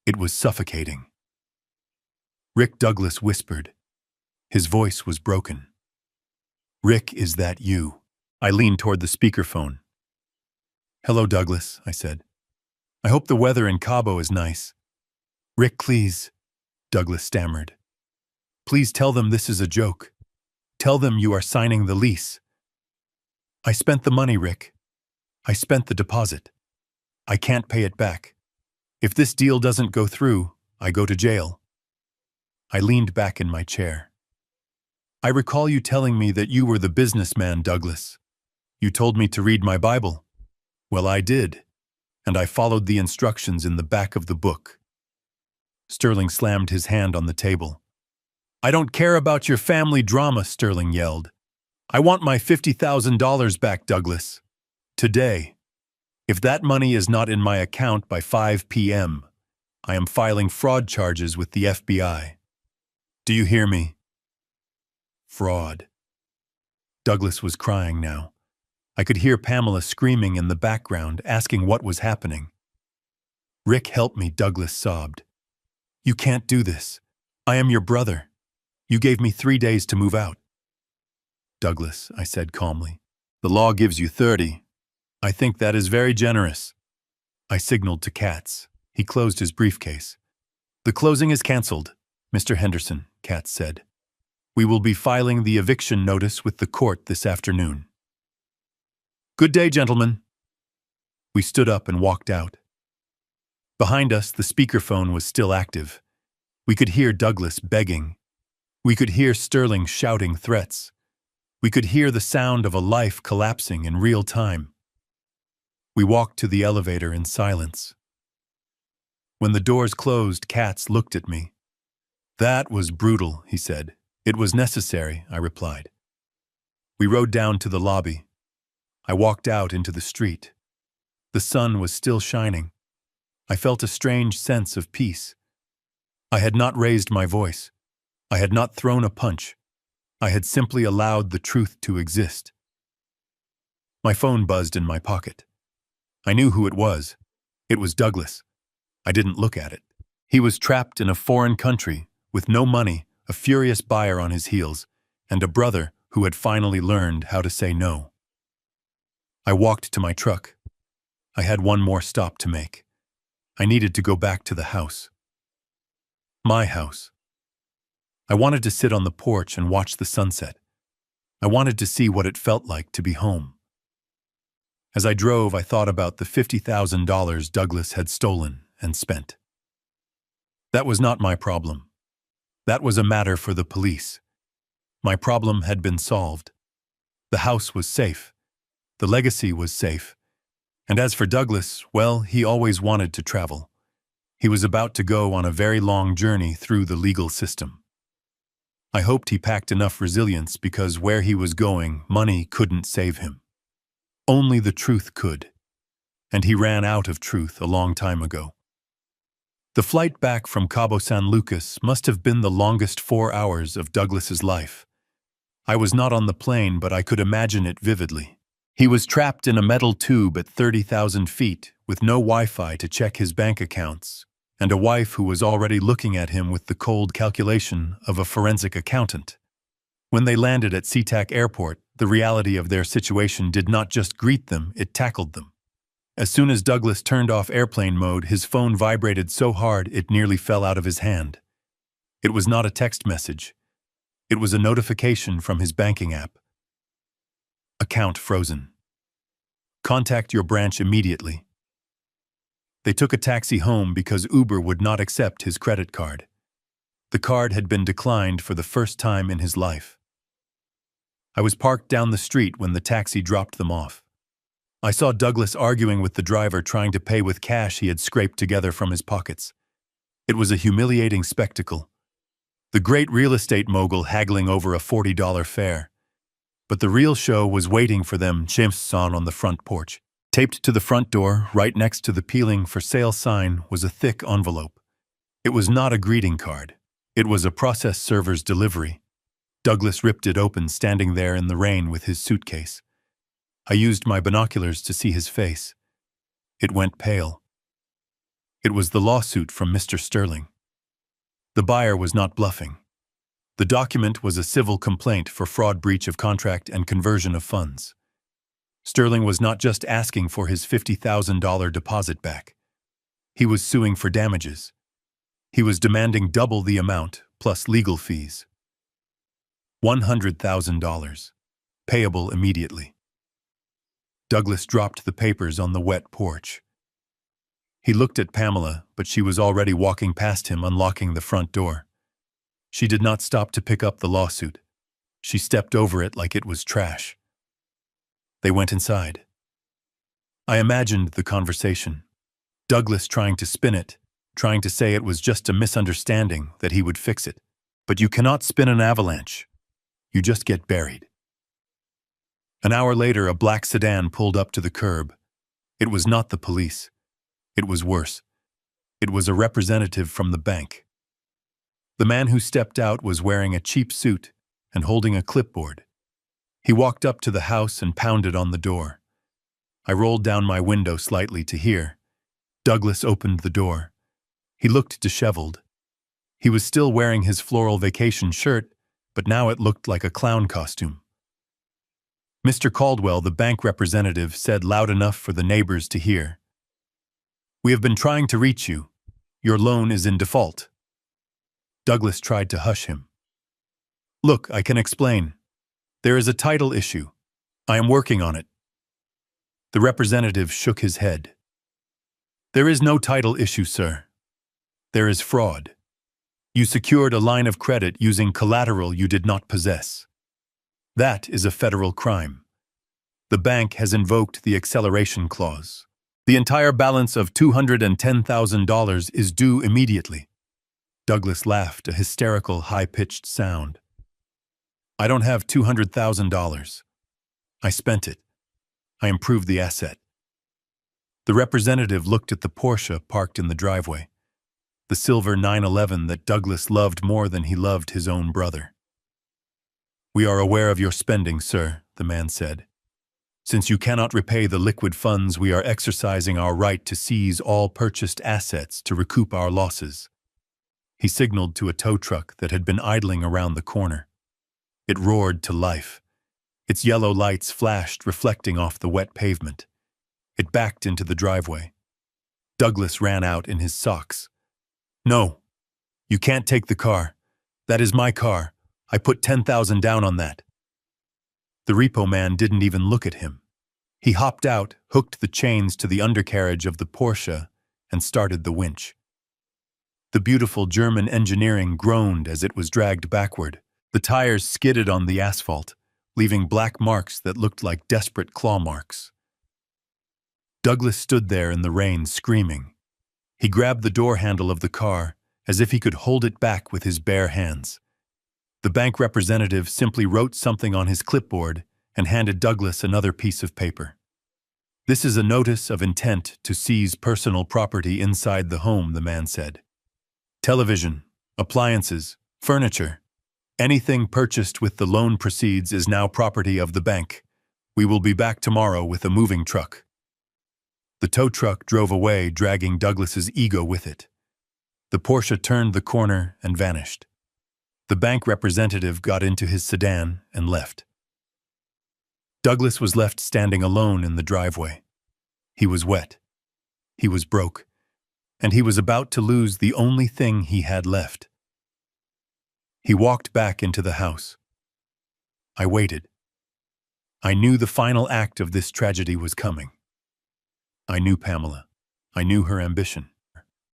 It was suffocating. Rick Douglas whispered. His voice was broken. "Rick, is that you?" I leaned toward the speakerphone. "Hello, Douglas," I said. "I hope the weather in Cabo is nice." "Rick, please," Douglas stammered. "Please tell them this is a joke. Tell them you are signing the lease." "I spent the money, Rick. I spent the deposit. I can't pay it back. If this deal doesn't go through, I go to jail." I leaned back in my chair. "I recall you telling me that you were the businessman, Douglas. You told me to read my Bible. Well, I did, and I followed the instructions in the back of the book." Sterling slammed his hand on the table. "I don't care about your family drama," Sterling yelled. "I want my $50,000 back, Douglas. Today. If that money is not in my account by 5 p.m., I am filing fraud charges with the FBI. Do you hear me?" Fraud. Douglas was crying now. I could hear Pamela screaming in the background, asking what was happening. "Rick, help me," Douglas sobbed. "You can't do this. I am your brother. You gave me 3 days to move out." "Douglas," I said calmly, "the law gives you 30. I think that is very generous." I signaled to Katz. He closed his briefcase. "The closing is canceled, Mr. Henderson," Katz said. "We will be filing the eviction notice with the court this afternoon." "Good day, gentlemen." We stood up and walked out. Behind us, the speakerphone was still active. We could hear Douglas begging. We could hear Sterling shouting threats. We could hear the sound of a life collapsing in real time. We walked to the elevator in silence. When the doors closed, Katz looked at me. "That was brutal," he said. "It was necessary," I replied. We rode down to the lobby. I walked out into the street. The sun was still shining. I felt a strange sense of peace. I had not raised my voice. I had not thrown a punch. I had simply allowed the truth to exist. My phone buzzed in my pocket. I knew who it was. It was Douglas. I didn't look at it. He was trapped in a foreign country, with no money, a furious buyer on his heels, and a brother who had finally learned how to say no. I walked to my truck. I had one more stop to make. I needed to go back to the house. My house. I wanted to sit on the porch and watch the sunset. I wanted to see what it felt like to be home. As I drove, I thought about the $50,000 Douglas had stolen and spent. That was not my problem. That was a matter for the police. My problem had been solved. The house was safe. The legacy was safe. And as for Douglas, well, he always wanted to travel. He was about to go on a very long journey through the legal system. I hoped he packed enough resilience because where he was going, money couldn't save him. Only the truth could. And he ran out of truth a long time ago. The flight back from Cabo San Lucas must have been the longest 4 hours of Douglas's life. I was not on the plane, but I could imagine it vividly. He was trapped in a metal tube at 30,000 feet with no Wi-Fi to check his bank accounts, and a wife who was already looking at him with the cold calculation of a forensic accountant. When they landed at SeaTac Airport, the reality of their situation did not just greet them, it tackled them. As soon as Douglas turned off airplane mode, his phone vibrated so hard it nearly fell out of his hand. It was not a text message. It was a notification from his banking app. A Account frozen. Contact your branch immediately. They took a taxi home because Uber would not accept his credit card. The card had been declined for the first time in his life. I was parked down the street when the taxi dropped them off. I saw Douglas arguing with the driver, trying to pay with cash he had scraped together from his pockets. It was a humiliating spectacle. The great real estate mogul haggling over a $40 fare. But the real show was waiting for them, Jameson, on the front porch. Taped to the front door, right next to the peeling for sale sign, was a thick envelope. It was not a greeting card. It was a process server's delivery. Douglas ripped it open, standing there in the rain with his suitcase. I used my binoculars to see his face. It went pale. It was the lawsuit from Mr. Sterling. The buyer was not bluffing. The document was a civil complaint for fraud, breach of contract, and conversion of funds. Sterling was not just asking for his $50,000 deposit back. He was suing for damages. He was demanding double the amount, plus legal fees. $100,000, payable immediately. Douglas dropped the papers on the wet porch. He looked at Pamela, but she was already walking past him, unlocking the front door. She did not stop to pick up the lawsuit. She stepped over it like it was trash. They went inside. I imagined the conversation. Douglas trying to spin it, trying to say it was just a misunderstanding, that he would fix it. But you cannot spin an avalanche. You just get buried. An hour later, a black sedan pulled up to the curb. It was not the police. It was worse. It was a representative from the bank. The man who stepped out was wearing a cheap suit and holding a clipboard. He walked up to the house and pounded on the door. I rolled down my window slightly to hear. Douglas opened the door. He looked disheveled. He was still wearing his floral vacation shirt, but now it looked like a clown costume. Mr. Caldwell, the bank representative, said loud enough for the neighbors to hear. "We have been trying to reach you. Your loan is in default." Douglas tried to hush him. "Look, I can explain. There is a title issue. I am working on it." The representative shook his head. "There is no title issue, sir. There is fraud. You secured a line of credit using collateral you did not possess. That is a federal crime. The bank has invoked the acceleration clause. The entire balance of $210,000 is due immediately." Douglas laughed, a hysterical, high-pitched sound. "I don't have $200,000. I spent it. I improved the asset." The representative looked at the Porsche parked in the driveway, the silver 911 that Douglas loved more than he loved his own brother. "We are aware of your spending, sir," the man said. "Since you cannot repay the liquid funds, we are exercising our right to seize all purchased assets to recoup our losses." He signaled to a tow truck that had been idling around the corner. It roared to life. Its yellow lights flashed, reflecting off the wet pavement. It backed into the driveway. Douglas ran out in his socks. "No, you can't take the car. That is my car. I put $10,000 down on that." The repo man didn't even look at him. He hopped out, hooked the chains to the undercarriage of the Porsche, and started the winch. The beautiful German engineering groaned as it was dragged backward. The tires skidded on the asphalt, leaving black marks that looked like desperate claw marks. Douglas stood there in the rain, screaming. He grabbed the door handle of the car, as if he could hold it back with his bare hands. The bank representative simply wrote something on his clipboard and handed Douglas another piece of paper. "This is a notice of intent to seize personal property inside the home," the man said. "Television, appliances, furniture. Anything purchased with the loan proceeds is now property of the bank. We will be back tomorrow with a moving truck." The tow truck drove away, dragging Douglas's ego with it. The Porsche turned the corner and vanished. The bank representative got into his sedan and left. Douglas was left standing alone in the driveway. He was wet. He was broke. And he was about to lose the only thing he had left. He walked back into the house. I waited. I knew the final act of this tragedy was coming. I knew Pamela. I knew her ambition.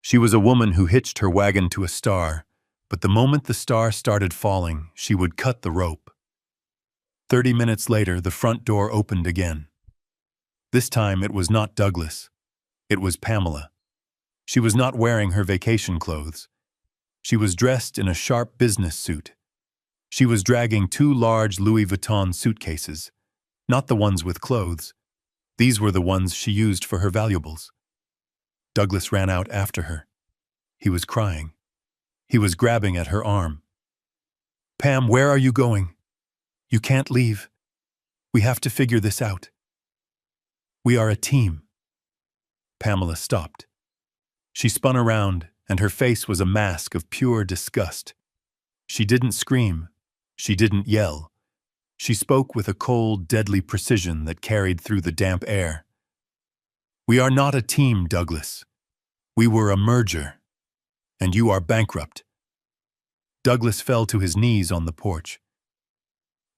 She was a woman who hitched her wagon to a star, but the moment the star started falling, she would cut the rope. 30 minutes later, the front door opened again. This time it was not Douglas. It was Pamela. She was not wearing her vacation clothes. She was dressed in a sharp business suit. She was dragging 2 large Louis Vuitton suitcases, not the ones with clothes. These were the ones she used for her valuables. Douglas ran out after her. He was crying. He was grabbing at her arm. "Pam, where are you going? You can't leave. We have to figure this out. We are a team." Pamela stopped. She spun around, and her face was a mask of pure disgust. She didn't scream. She didn't yell. She spoke with a cold, deadly precision that carried through the damp air. "We are not a team, Douglas. We were a merger, and you are bankrupt." Douglas fell to his knees on the porch.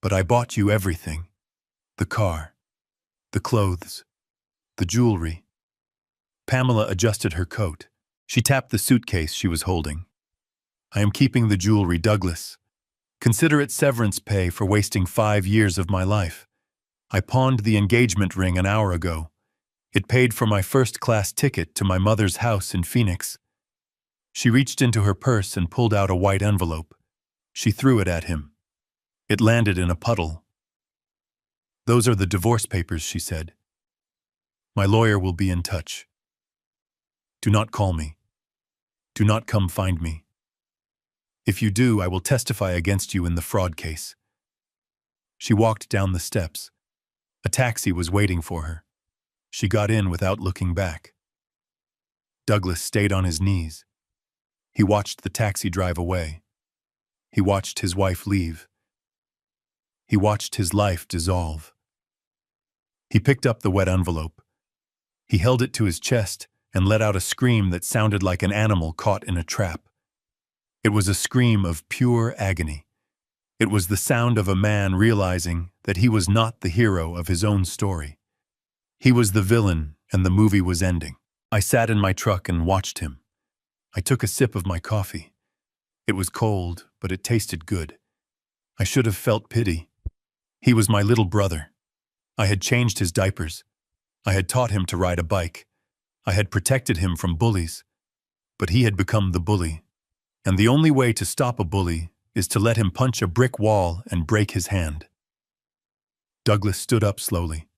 "But I bought you everything. The car, the clothes, the jewelry." Pamela adjusted her coat. She tapped the suitcase she was holding. "I am keeping the jewelry, Douglas. Consider it severance pay for wasting 5 years of my life. I pawned the engagement ring an hour ago. It paid for my first-class ticket to my mother's house in Phoenix." She reached into her purse and pulled out a white envelope. She threw it at him. It landed in a puddle. "Those are the divorce papers," she said. "My lawyer will be in touch. Do not call me. Do not come find me. If you do, I will testify against you in the fraud case." She walked down the steps. A taxi was waiting for her. She got in without looking back. Douglas stayed on his knees. He watched the taxi drive away. He watched his wife leave. He watched his life dissolve. He picked up the wet envelope. He held it to his chest and let out a scream that sounded like an animal caught in a trap. It was a scream of pure agony. It was the sound of a man realizing that he was not the hero of his own story. He was the villain, and the movie was ending. I sat in my truck and watched him. I took a sip of my coffee. It was cold, but it tasted good. I should have felt pity. He was my little brother. I had changed his diapers. I had taught him to ride a bike. I had protected him from bullies. But he had become the bully. And the only way to stop a bully is to let him punch a brick wall and break his hand. Douglas stood up slowly.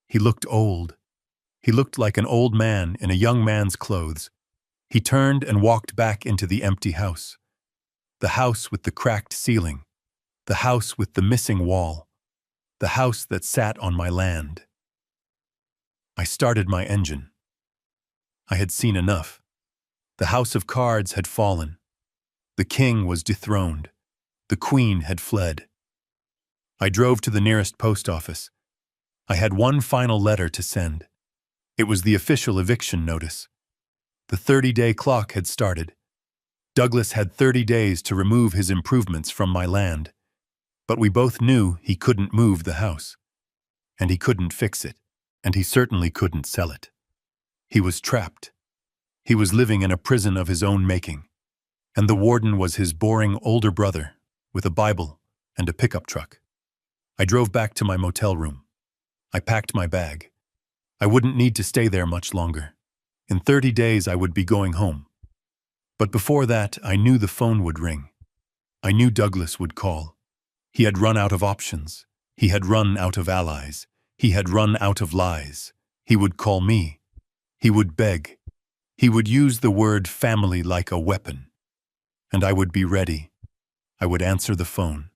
He looked old. He looked like an old man in a young man's clothes. He turned and walked back into the empty house. The house with the cracked ceiling. The house with the missing wall. The house that sat on my land. I started my engine. I had seen enough. The house of cards had fallen. The king was dethroned. The queen had fled. I drove to the nearest post office. I had one final letter to send. It was the official eviction notice. The 30-day clock had started. Douglas had 30 days to remove his improvements from my land. But we both knew he couldn't move the house. And he couldn't fix it. And he certainly couldn't sell it. He was trapped. He was living in a prison of his own making. And the warden was his boring older brother with a Bible and a pickup truck. I drove back to my motel room. I packed my bag. I wouldn't need to stay there much longer. In 30 days, I would be going home. But before that, I knew the phone would ring. I knew Douglas would call. He had run out of options. He had run out of allies. He had run out of lies. He would call me. He would beg. He would use the word family like a weapon. And I would be ready. I would answer the phone.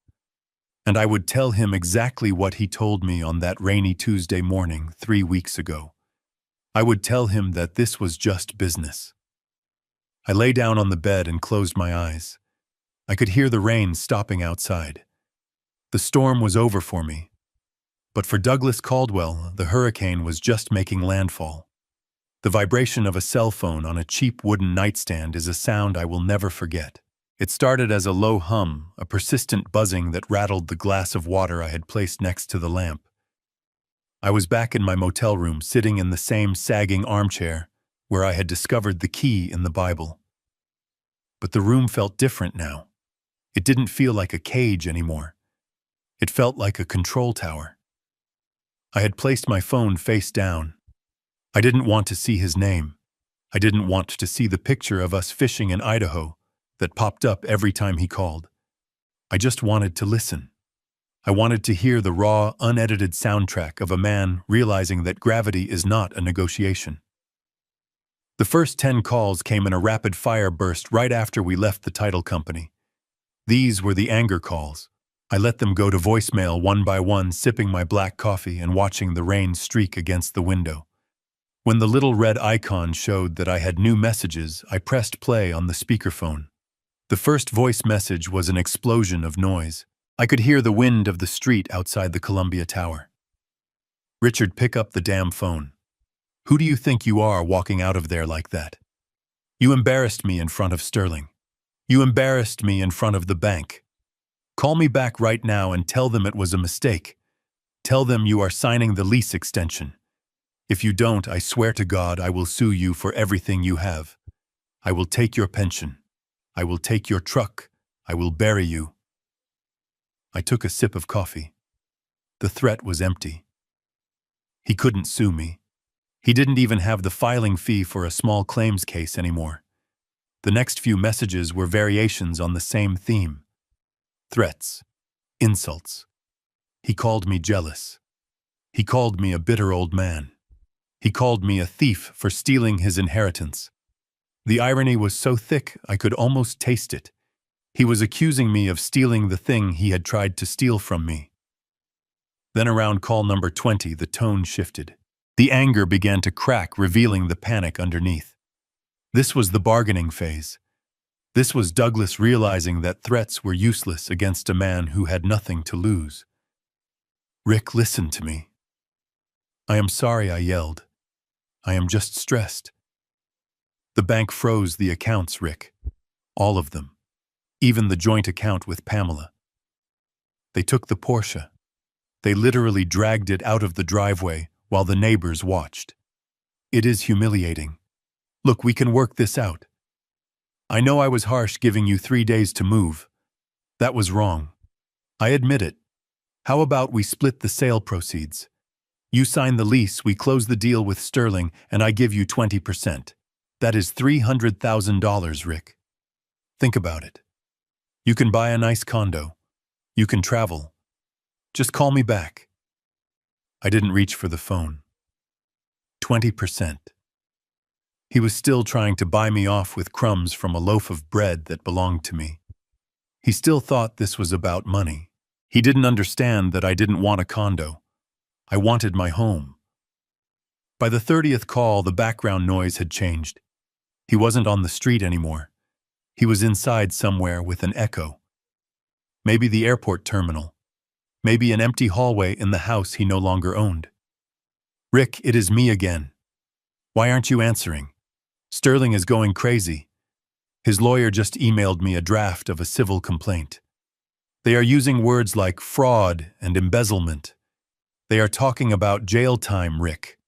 And I would tell him exactly what he told me on that rainy Tuesday morning 3 weeks ago. I would tell him that this was just business. I lay down on the bed and closed my eyes. I could hear the rain stopping outside. The storm was over for me. But for Douglas Caldwell, the hurricane was just making landfall. The vibration of a cell phone on a cheap wooden nightstand is a sound I will never forget. It started as a low hum, a persistent buzzing that rattled the glass of water I had placed next to the lamp. I was back in my motel room, sitting in the same sagging armchair where I had discovered the key in the Bible. But the room felt different now. It didn't feel like a cage anymore. It felt like a control tower. I had placed my phone face down. I didn't want to see his name. I didn't want to see the picture of us fishing in Idaho that popped up every time he called. I just wanted to listen. I wanted to hear the raw, unedited soundtrack of a man realizing that gravity is not a negotiation. The first 10 calls came in a rapid-fire burst right after we left the title company. These were the anger calls. I let them go to voicemail one by one, sipping my black coffee and watching the rain streak against the window. When the little red icon showed that I had new messages, I pressed play on the speakerphone. The first voice message was an explosion of noise. I could hear the wind of the street outside the Columbia Tower. "Richard, pick up the damn phone. Who do you think you are walking out of there like that? You embarrassed me in front of Sterling. You embarrassed me in front of the bank. Call me back right now and tell them it was a mistake. Tell them you are signing the lease extension. If you don't, I swear to God I will sue you for everything you have. I will take your pension. I will take your truck. I will bury you." I took a sip of coffee. The threat was empty. He couldn't sue me. He didn't even have the filing fee for a small claims case anymore. The next few messages were variations on the same theme. Threats. Insults. He called me jealous. He called me a bitter old man. He called me a thief for stealing his inheritance. The irony was so thick I could almost taste it. He was accusing me of stealing the thing he had tried to steal from me. Then around call number 20, the tone shifted. The anger began to crack, revealing the panic underneath. This was the bargaining phase. This was Douglas realizing that threats were useless against a man who had nothing to lose. "Rick, listen to me. I am sorry I yelled. I am just stressed. The bank froze the accounts, Rick. All of them. Even the joint account with Pamela. They took the Porsche. They literally dragged it out of the driveway while the neighbors watched. It is humiliating. Look, we can work this out. I know I was harsh giving you 3 days to move. That was wrong. I admit it. How about we split the sale proceeds? You sign the lease, we close the deal with Sterling, and I give you 20%. That is $300,000, Rick. Think about it. You can buy a nice condo. You can travel. Just call me back." I didn't reach for the phone. 20%. He was still trying to buy me off with crumbs from a loaf of bread that belonged to me. He still thought this was about money. He didn't understand that I didn't want a condo. I wanted my home. By the 30th call, the background noise had changed. He wasn't on the street anymore. He was inside somewhere with an echo. Maybe the airport terminal. Maybe an empty hallway in the house he no longer owned. "Rick, it is me again. Why aren't you answering? Sterling is going crazy. His lawyer just emailed me a draft of a civil complaint. They are using words like fraud and embezzlement. They are talking about jail time, Rick.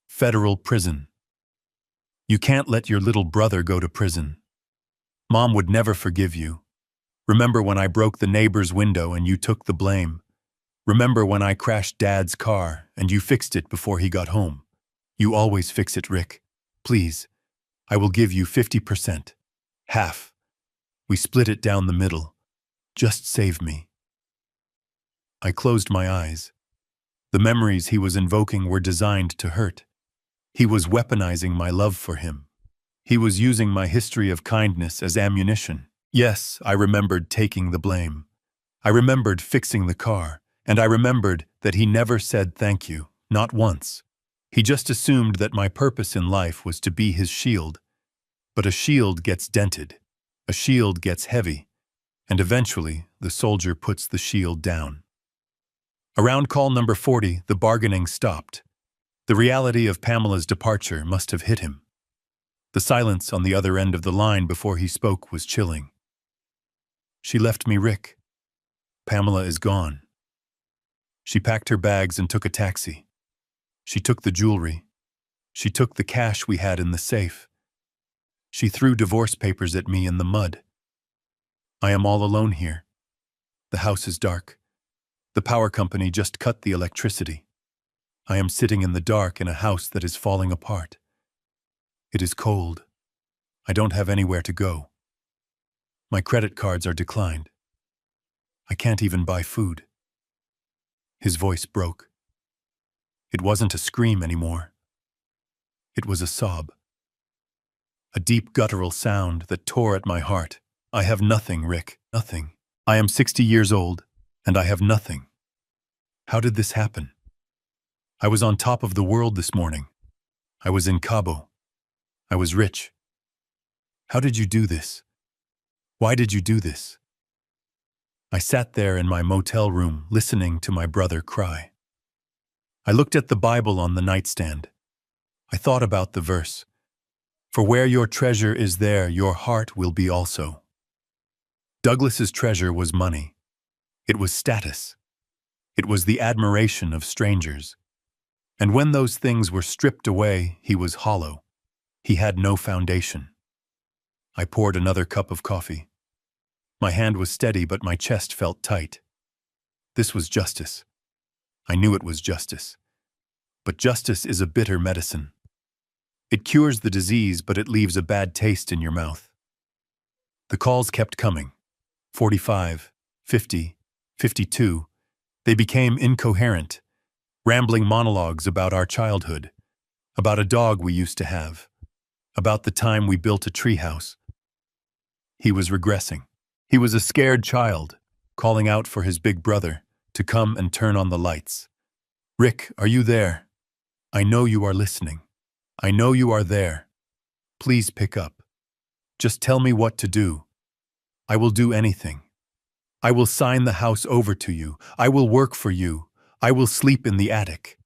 Federal prison. You can't let your little brother go to prison. Mom would never forgive you. Remember when I broke the neighbor's window and you took the blame? Remember when I crashed Dad's car and you fixed it before he got home? You always fix it, Rick. Please, I will give you 50%. Half. We split it down the middle. Just save me." I closed my eyes. The memories he was invoking were designed to hurt. He was weaponizing my love for him. He was using my history of kindness as ammunition. Yes, I remembered taking the blame. I remembered fixing the car, and I remembered that he never said thank you, not once. He just assumed that my purpose in life was to be his shield. But a shield gets dented, a shield gets heavy, and eventually the soldier puts the shield down. Around call number 40, the bargaining stopped. The reality of Pamela's departure must have hit him. The silence on the other end of the line before he spoke was chilling. "She left me, Rick. Pamela is gone. She packed her bags and took a taxi. She took the jewelry. She took the cash we had in the safe. She threw divorce papers at me in the mud. I am all alone here. The house is dark. The power company just cut the electricity. I am sitting in the dark in a house that is falling apart. It is cold. I don't have anywhere to go. My credit cards are declined. I can't even buy food. His voice broke. It wasn't a scream anymore. It was a sob. A deep guttural sound that tore at my heart. I have nothing, Rick, nothing. I am 60 years old, and I have nothing. How did this happen? I was on top of the world this morning. I was in Cabo. I was rich. How did you do this? Why did you do this? I sat there in my motel room listening to my brother cry. I looked at the Bible on the nightstand. I thought about the verse, "For where your treasure is there, your heart will be also." Douglas's treasure was money. It was status. It was the admiration of strangers. And when those things were stripped away, he was hollow. He had no foundation. I poured another cup of coffee. My hand was steady, but my chest felt tight. This was justice. I knew it was justice. But justice is a bitter medicine. It cures the disease, but it leaves a bad taste in your mouth. The calls kept coming. 45, 50, 52. They became incoherent, rambling monologues about our childhood, about a dog we used to have, about the time we built a treehouse. He was regressing. He was a scared child, calling out for his big brother to come and turn on the lights. "Rick, are you there? I know you are listening. I know you are there. Please pick up. Just tell me what to do. I will do anything. I will sign the house over to you. I will work for you. I will sleep in the attic.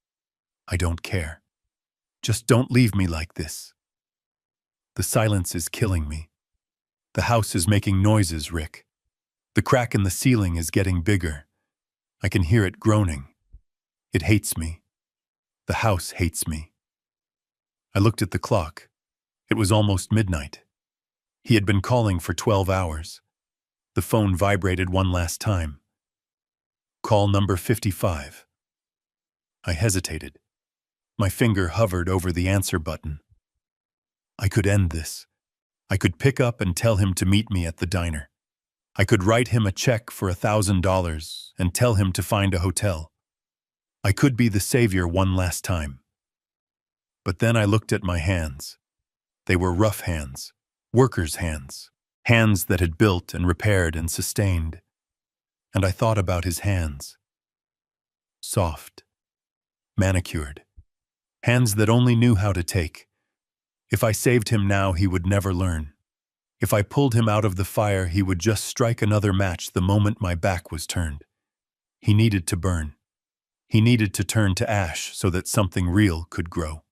I don't care. Just don't leave me like this." The silence is killing me. The house is making noises, Rick. The crack in the ceiling is getting bigger. I can hear it groaning. It hates me. The house hates me. I looked at the clock. It was almost midnight. He had been calling for 12 hours. The phone vibrated one last time. Call number 55. I hesitated. My finger hovered over the answer button. I could end this. I could pick up and tell him to meet me at the diner. I could write him a check for $1,000 and tell him to find a hotel. I could be the savior one last time. But then I looked at my hands. They were rough hands, workers' hands, hands that had built and repaired and sustained. And I thought about his hands. Soft, manicured, hands that only knew how to take. If I saved him now, he would never learn. If I pulled him out of the fire, he would just strike another match the moment my back was turned. He needed to burn. He needed to turn to ash so that something real could grow.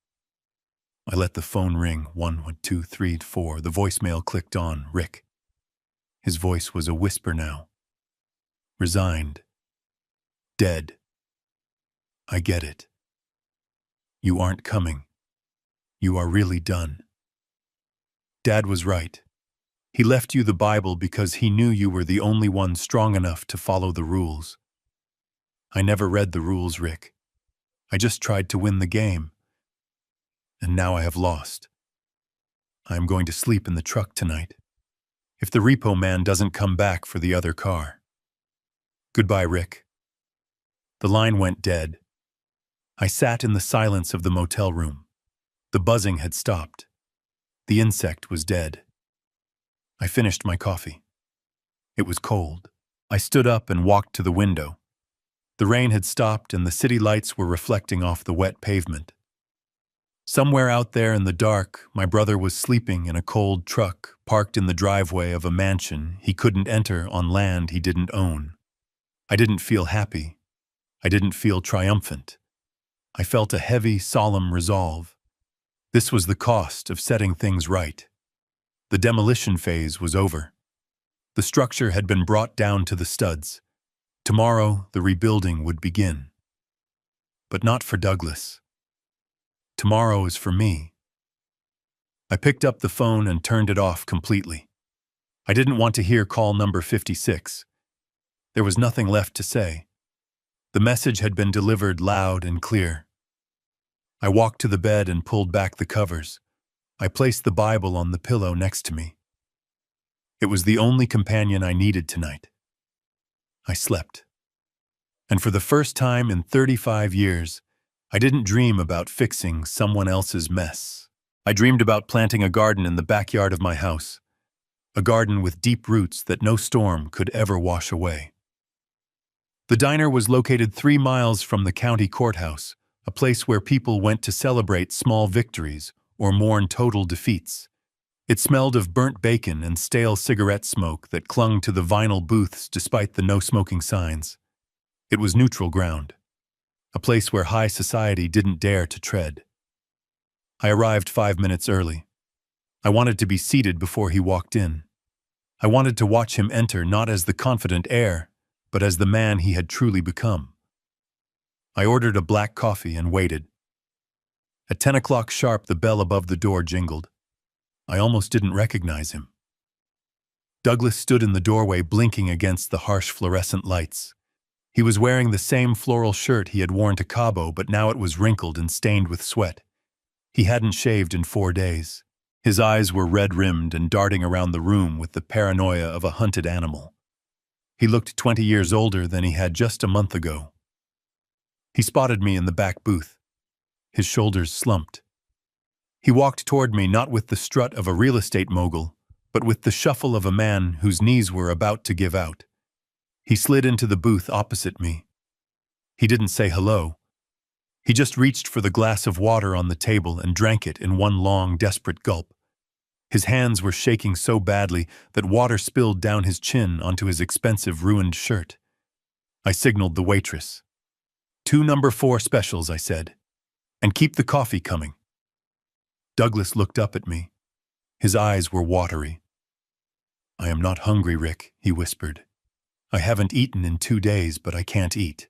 I let the phone ring. 1, 2, 3, 4. The voicemail clicked on. Rick. His voice was a whisper now. Resigned. Dead. I get it. You aren't coming. You are really done. Dad was right. He left you the Bible because he knew you were the only one strong enough to follow the rules. I never read the rules, Rick. I just tried to win the game. And now I have lost. I am going to sleep in the truck tonight. If the repo man doesn't come back for the other car. Goodbye, Rick. The line went dead. I sat in the silence of the motel room. The buzzing had stopped. The insect was dead. I finished my coffee. It was cold. I stood up and walked to the window. The rain had stopped and the city lights were reflecting off the wet pavement. Somewhere out there in the dark, my brother was sleeping in a cold truck parked in the driveway of a mansion he couldn't enter on land he didn't own. I didn't feel happy. I didn't feel triumphant. I felt a heavy, solemn resolve. This was the cost of setting things right. The demolition phase was over. The structure had been brought down to the studs. Tomorrow, the rebuilding would begin. But not for Douglas. Tomorrow is for me. I picked up the phone and turned it off completely. I didn't want to hear call number 56. There was nothing left to say. The message had been delivered loud and clear. I walked to the bed and pulled back the covers. I placed the Bible on the pillow next to me. It was the only companion I needed tonight. I slept. And for the first time in 35 years, I didn't dream about fixing someone else's mess. I dreamed about planting a garden in the backyard of my house, a garden with deep roots that no storm could ever wash away. The diner was located 3 miles from the county courthouse, a place where people went to celebrate small victories or mourn total defeats. It smelled of burnt bacon and stale cigarette smoke that clung to the vinyl booths despite the no-smoking signs. It was neutral ground, a place where high society didn't dare to tread. I arrived 5 minutes early. I wanted to be seated before he walked in. I wanted to watch him enter not as the confident heir, but as the man he had truly become. I ordered a black coffee and waited. At 10 o'clock sharp, the bell above the door jingled. I almost didn't recognize him. Douglas stood in the doorway blinking against the harsh fluorescent lights. He was wearing the same floral shirt he had worn to Cabo, but now it was wrinkled and stained with sweat. He hadn't shaved in 4 days. His eyes were red-rimmed and darting around the room with the paranoia of a hunted animal. He looked 20 years older than he had just a month ago. He spotted me in the back booth. His shoulders slumped. He walked toward me not with the strut of a real estate mogul, but with the shuffle of a man whose knees were about to give out. He slid into the booth opposite me. He didn't say hello. He just reached for the glass of water on the table and drank it in one long, desperate gulp. His hands were shaking so badly that water spilled down his chin onto his expensive, ruined shirt. I signaled the waitress. 2 number 4 specials, I said. And keep the coffee coming. Douglas looked up at me. His eyes were watery. I am not hungry, Rick, he whispered. I haven't eaten in 2 days, but I can't eat.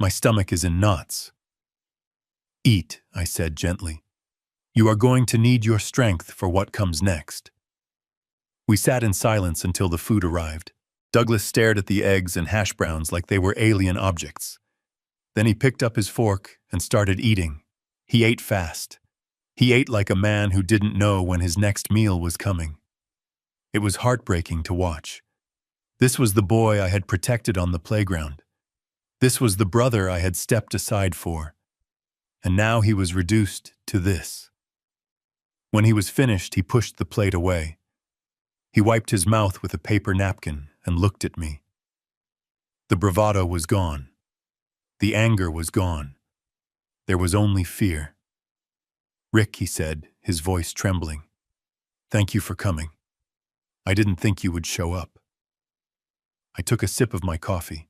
My stomach is in knots. Eat, I said gently. You are going to need your strength for what comes next. We sat in silence until the food arrived. Douglas stared at the eggs and hash browns like they were alien objects. Then he picked up his fork and started eating. He ate fast. He ate like a man who didn't know when his next meal was coming. It was heartbreaking to watch. This was the boy I had protected on the playground. This was the brother I had stepped aside for. And now he was reduced to this. When he was finished, he pushed the plate away. He wiped his mouth with a paper napkin and looked at me. The bravado was gone. The anger was gone. There was only fear. Rick, he said, his voice trembling. Thank you for coming. I didn't think you would show up. I took a sip of my coffee.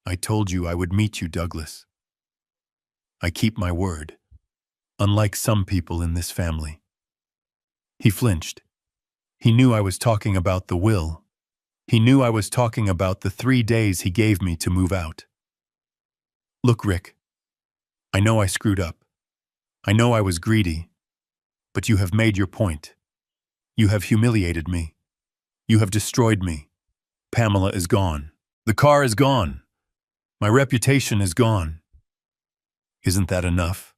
I told you I would meet you, Douglas. I keep my word, unlike some people in this family. He flinched. He knew I was talking about the will. He knew I was talking about the 3 days he gave me to move out. Look, Rick, I know I screwed up. I know I was greedy, but you have made your point. You have humiliated me. You have destroyed me. Pamela is gone. The car is gone. My reputation is gone. Isn't that enough?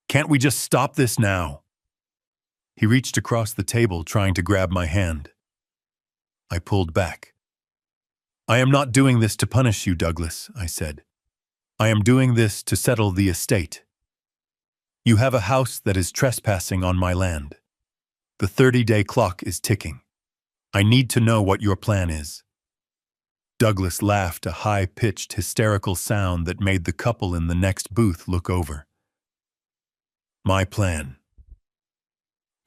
Can't we just stop this now? He reached across the table, trying to grab my hand. I pulled back. I am not doing this to punish you, Douglas, I said. I am doing this to settle the estate. You have a house that is trespassing on my land. The 30-day clock is ticking. I need to know what your plan is. Douglas laughed, a high-pitched, hysterical sound that made the couple in the next booth look over. My plan.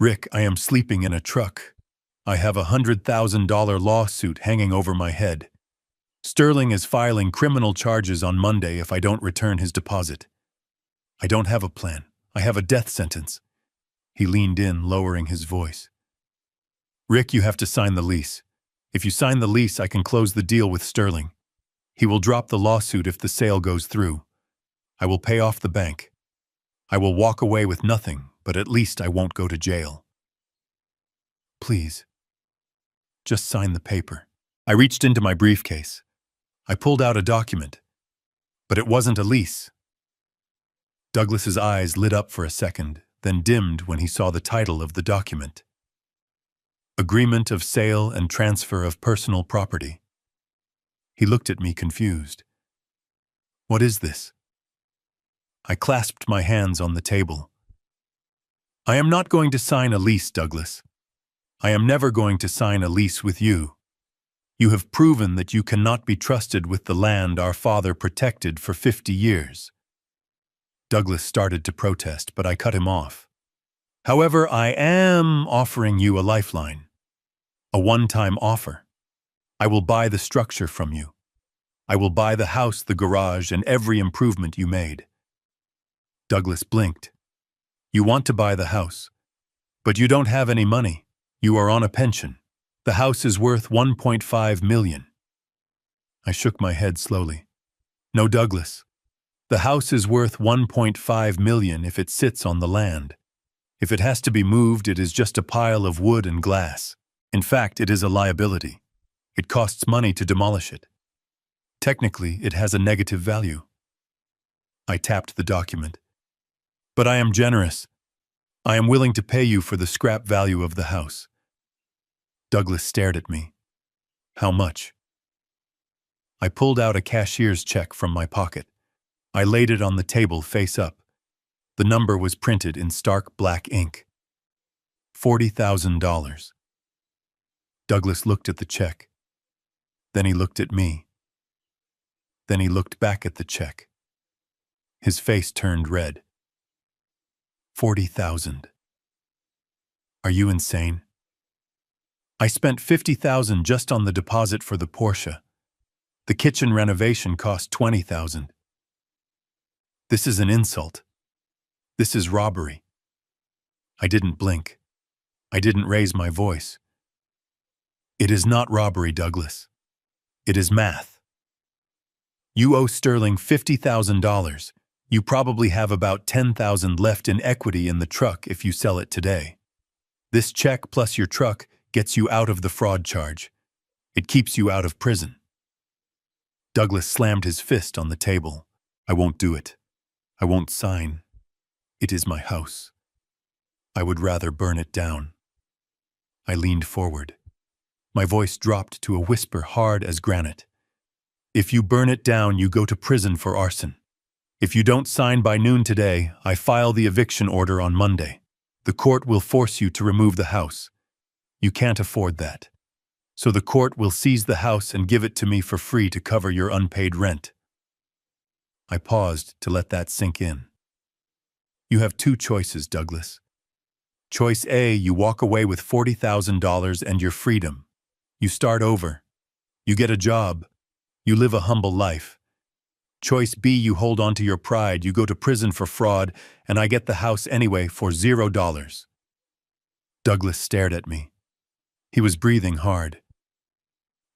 Rick, I am sleeping in a truck. I have a $100,000 lawsuit hanging over my head. Sterling is filing criminal charges on Monday if I don't return his deposit. I don't have a plan. I have a death sentence. He leaned in, lowering his voice. Rick, you have to sign the lease. If you sign the lease, I can close the deal with Sterling. He will drop the lawsuit if the sale goes through. I will pay off the bank. I will walk away with nothing, but at least I won't go to jail. Please, just sign the paper. I reached into my briefcase. I pulled out a document, but it wasn't a lease. Douglas's eyes lit up for a second, then dimmed when he saw the title of the document. Agreement of Sale and Transfer of Personal Property. He looked at me confused. What is this? I clasped my hands on the table. I am not going to sign a lease, Douglas. I am never going to sign a lease with you. You have proven that you cannot be trusted with the land our father protected for 50 years. Douglas started to protest, but I cut him off. However, I am offering you a lifeline. A one-time offer. I will buy the structure from you. I will buy the house, the garage, and every improvement you made. Douglas blinked. You want to buy the house, but you don't have any money. You are on a pension. The house is worth $1.5 million. I shook my head slowly. No, Douglas. The house is worth $1.5 million if it sits on the land. If it has to be moved, it is just a pile of wood and glass. In fact, it is a liability. It costs money to demolish it. Technically, it has a negative value. I tapped the document. But I am generous. I am willing to pay you for the scrap value of the house. Douglas stared at me. How much? I pulled out a cashier's check from my pocket. I laid it on the table face up. The number was printed in stark black ink. $40,000. Douglas looked at the check. Then he looked at me. Then he looked back at the check. His face turned red. 40,000. Are you insane? I spent 50,000 just on the deposit for the Porsche. The kitchen renovation cost 20,000. This is an insult. This is robbery. I didn't blink. I didn't raise my voice. It is not robbery, Douglas. It is math. You owe Sterling $50,000. You probably have about $10,000 left in equity in the truck if you sell it today. This check plus your truck gets you out of the fraud charge. It keeps you out of prison. Douglas slammed his fist on the table. I won't do it. I won't sign. It is my house. I would rather burn it down. I leaned forward. My voice dropped to a whisper hard as granite. If you burn it down, you go to prison for arson. If you don't sign by noon today, I file the eviction order on Monday. The court will force you to remove the house. You can't afford that. So the court will seize the house and give it to me for free to cover your unpaid rent. I paused to let that sink in. You have two choices, Douglas. Choice A, you walk away with $40,000 and your freedom. You start over. You get a job. You live a humble life. Choice B, you hold on to your pride, you go to prison for fraud, and I get the house anyway for $0. Douglas stared at me. He was breathing hard.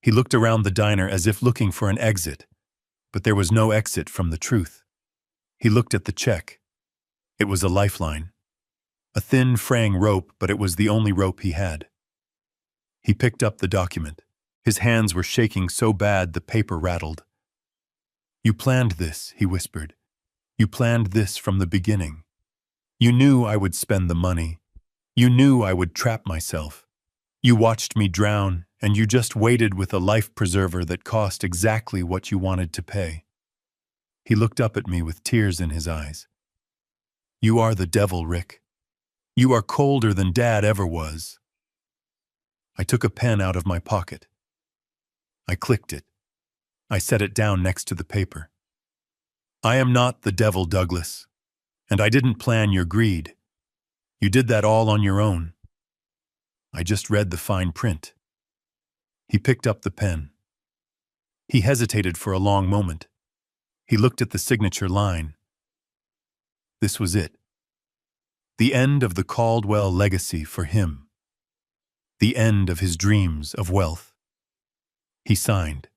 He looked around the diner as if looking for an exit, but there was no exit from the truth. He looked at the check. It was a lifeline. A thin, fraying rope, but it was the only rope he had. He picked up the document. His hands were shaking so bad the paper rattled. You planned this, he whispered. You planned this from the beginning. You knew I would spend the money. You knew I would trap myself. You watched me drown, and you just waited with a life preserver that cost exactly what you wanted to pay. He looked up at me with tears in his eyes. You are the devil, Rick. You are colder than Dad ever was. I took a pen out of my pocket. I clicked it. I set it down next to the paper. I am not the devil, Douglas, and I didn't plan your greed. You did that all on your own. I just read the fine print. He picked up the pen. He hesitated for a long moment. He looked at the signature line. This was it. The end of the Caldwell legacy for him. The end of his dreams of wealth. He signed.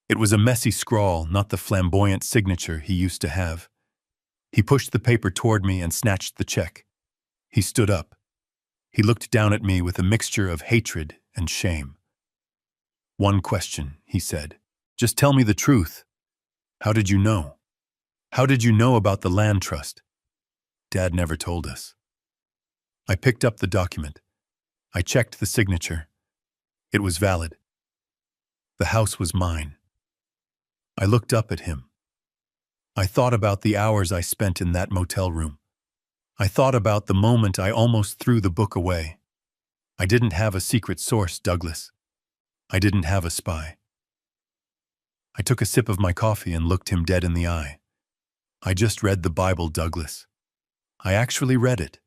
It was a messy scrawl, not the flamboyant signature he used to have. He pushed the paper toward me and snatched the check. He stood up. He looked down at me with a mixture of hatred and shame. "One question," he said. "Just tell me the truth. How did you know? How did you know about the land trust?" "Dad never told us." I picked up the document. I checked the signature. It was valid. The house was mine. I looked up at him. I thought about the hours I spent in that motel room. I thought about the moment I almost threw the book away. I didn't have a secret source, Douglas. I didn't have a spy. I took a sip of my coffee and looked him dead in the eye. "I just read the Bible, Douglas. I actually read it.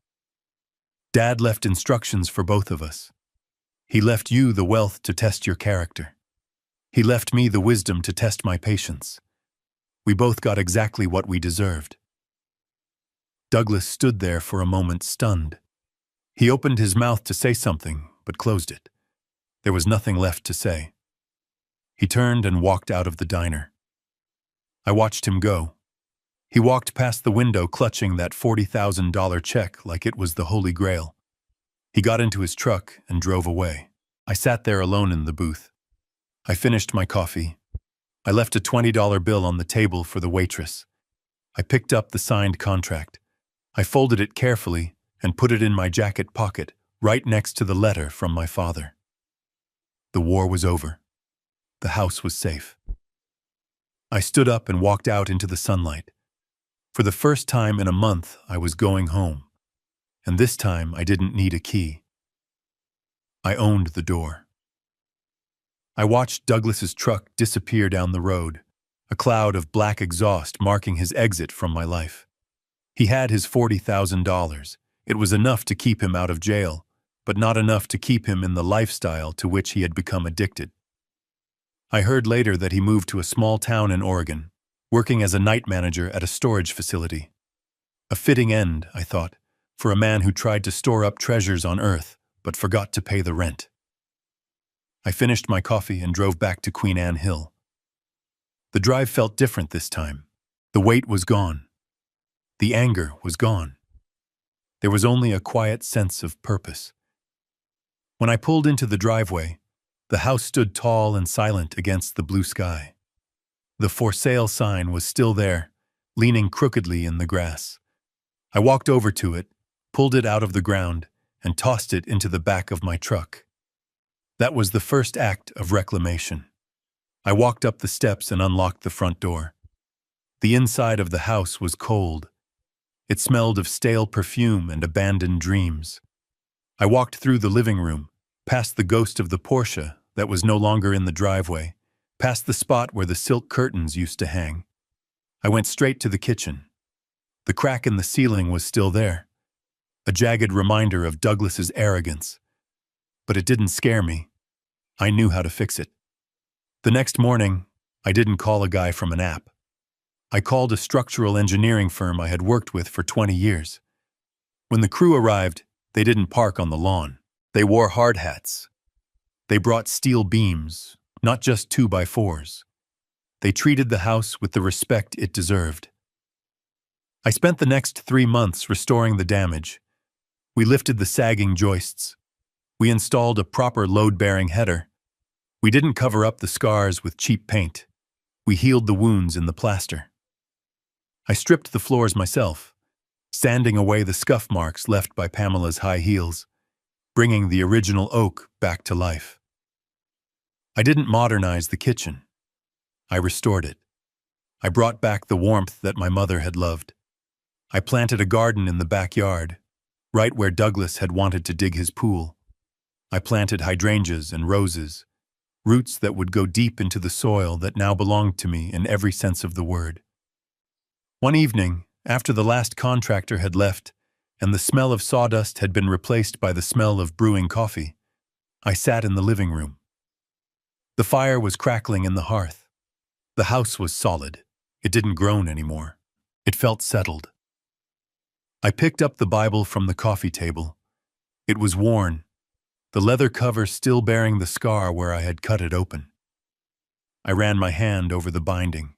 Dad left instructions for both of us. He left you the wealth to test your character. He left me the wisdom to test my patience. We both got exactly what we deserved." Douglas stood there for a moment, stunned. He opened his mouth to say something, but closed it. There was nothing left to say. He turned and walked out of the diner. I watched him go. He walked past the window clutching that $40,000 check like it was the Holy Grail. He got into his truck and drove away. I sat there alone in the booth. I finished my coffee. I left a $20 bill on the table for the waitress. I picked up the signed contract. I folded it carefully and put it in my jacket pocket, right next to the letter from my father. The war was over. The house was safe. I stood up and walked out into the sunlight. For the first time in a month, I was going home. And this time, I didn't need a key. I owned the door. I watched Douglas's truck disappear down the road, a cloud of black exhaust marking his exit from my life. He had his $40,000. It was enough to keep him out of jail, but not enough to keep him in the lifestyle to which he had become addicted. I heard later that he moved to a small town in Oregon, working as a night manager at a storage facility. A fitting end, I thought, for a man who tried to store up treasures on earth, but forgot to pay the rent. I finished my coffee and drove back to Queen Anne Hill. The drive felt different this time. The weight was gone. The anger was gone. There was only a quiet sense of purpose. When I pulled into the driveway, the house stood tall and silent against the blue sky. The for sale sign was still there, leaning crookedly in the grass. I walked over to it, pulled it out of the ground, and tossed it into the back of my truck. That was the first act of reclamation. I walked up the steps and unlocked the front door. The inside of the house was cold. It smelled of stale perfume and abandoned dreams. I walked through the living room, past the ghost of the Porsche that was no longer in the driveway, past the spot where the silk curtains used to hang. I went straight to the kitchen. The crack in the ceiling was still there, a jagged reminder of Douglas's arrogance. But it didn't scare me. I knew how to fix it. The next morning, I didn't call a guy from an app. I called a structural engineering firm I had worked with for 20 years. When the crew arrived, they didn't park on the lawn. They wore hard hats. They brought steel beams, not just 2x4s. They treated the house with the respect it deserved. I spent the next 3 months restoring the damage. We lifted the sagging joists. We installed a proper load-bearing header. We didn't cover up the scars with cheap paint. We healed the wounds in the plaster. I stripped the floors myself, sanding away the scuff marks left by Pamela's high heels, bringing the original oak back to life. I didn't modernize the kitchen. I restored it. I brought back the warmth that my mother had loved. I planted a garden in the backyard, right where Douglas had wanted to dig his pool. I planted hydrangeas and roses, roots that would go deep into the soil that now belonged to me in every sense of the word. One evening, after the last contractor had left and the smell of sawdust had been replaced by the smell of brewing coffee, I sat in the living room. The fire was crackling in the hearth. The house was solid. It didn't groan anymore. It felt settled. I picked up the Bible from the coffee table. It was worn, the leather cover still bearing the scar where I had cut it open. I ran my hand over the binding.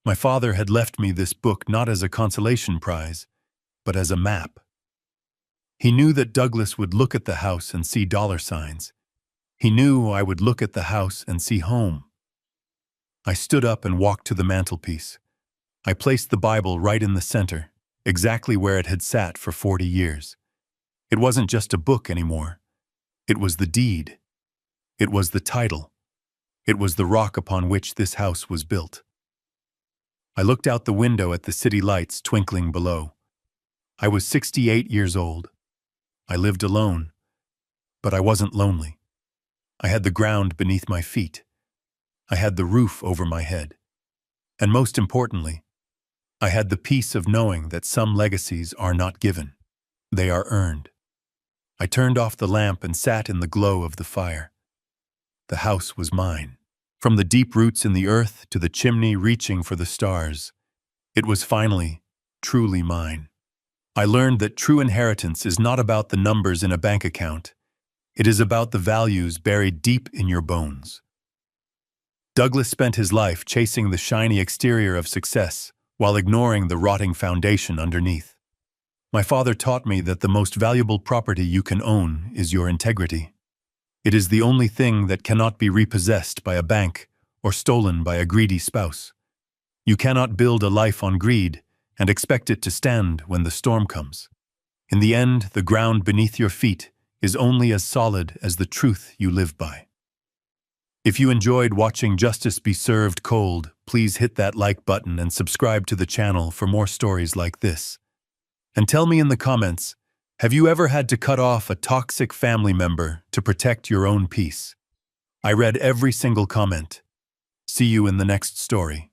My father had left me this book not as a consolation prize, but as a map. He knew that Douglas would look at the house and see dollar signs. He knew I would look at the house and see home. I stood up and walked to the mantelpiece. I placed the Bible right in the center, exactly where it had sat for 40 years. It wasn't just a book anymore. It was the deed. It was the title. It was the rock upon which this house was built. I looked out the window at the city lights twinkling below. I was 68 years old. I lived alone, but I wasn't lonely. I had the ground beneath my feet. I had the roof over my head. And most importantly, I had the peace of knowing that some legacies are not given. They are earned. I turned off the lamp and sat in the glow of the fire. The house was mine. From the deep roots in the earth to the chimney reaching for the stars, it was finally, truly mine. I learned that true inheritance is not about the numbers in a bank account. It is about the values buried deep in your bones. Douglas spent his life chasing the shiny exterior of success while ignoring the rotting foundation underneath. My father taught me that the most valuable property you can own is your integrity. It is the only thing that cannot be repossessed by a bank or stolen by a greedy spouse. You cannot build a life on greed and expect it to stand when the storm comes. In the end, the ground beneath your feet is only as solid as the truth you live by. If you enjoyed watching justice be served cold, please hit that like button and subscribe to the channel for more stories like this. And tell me in the comments, have you ever had to cut off a toxic family member to protect your own peace? I read every single comment. See you in the next story.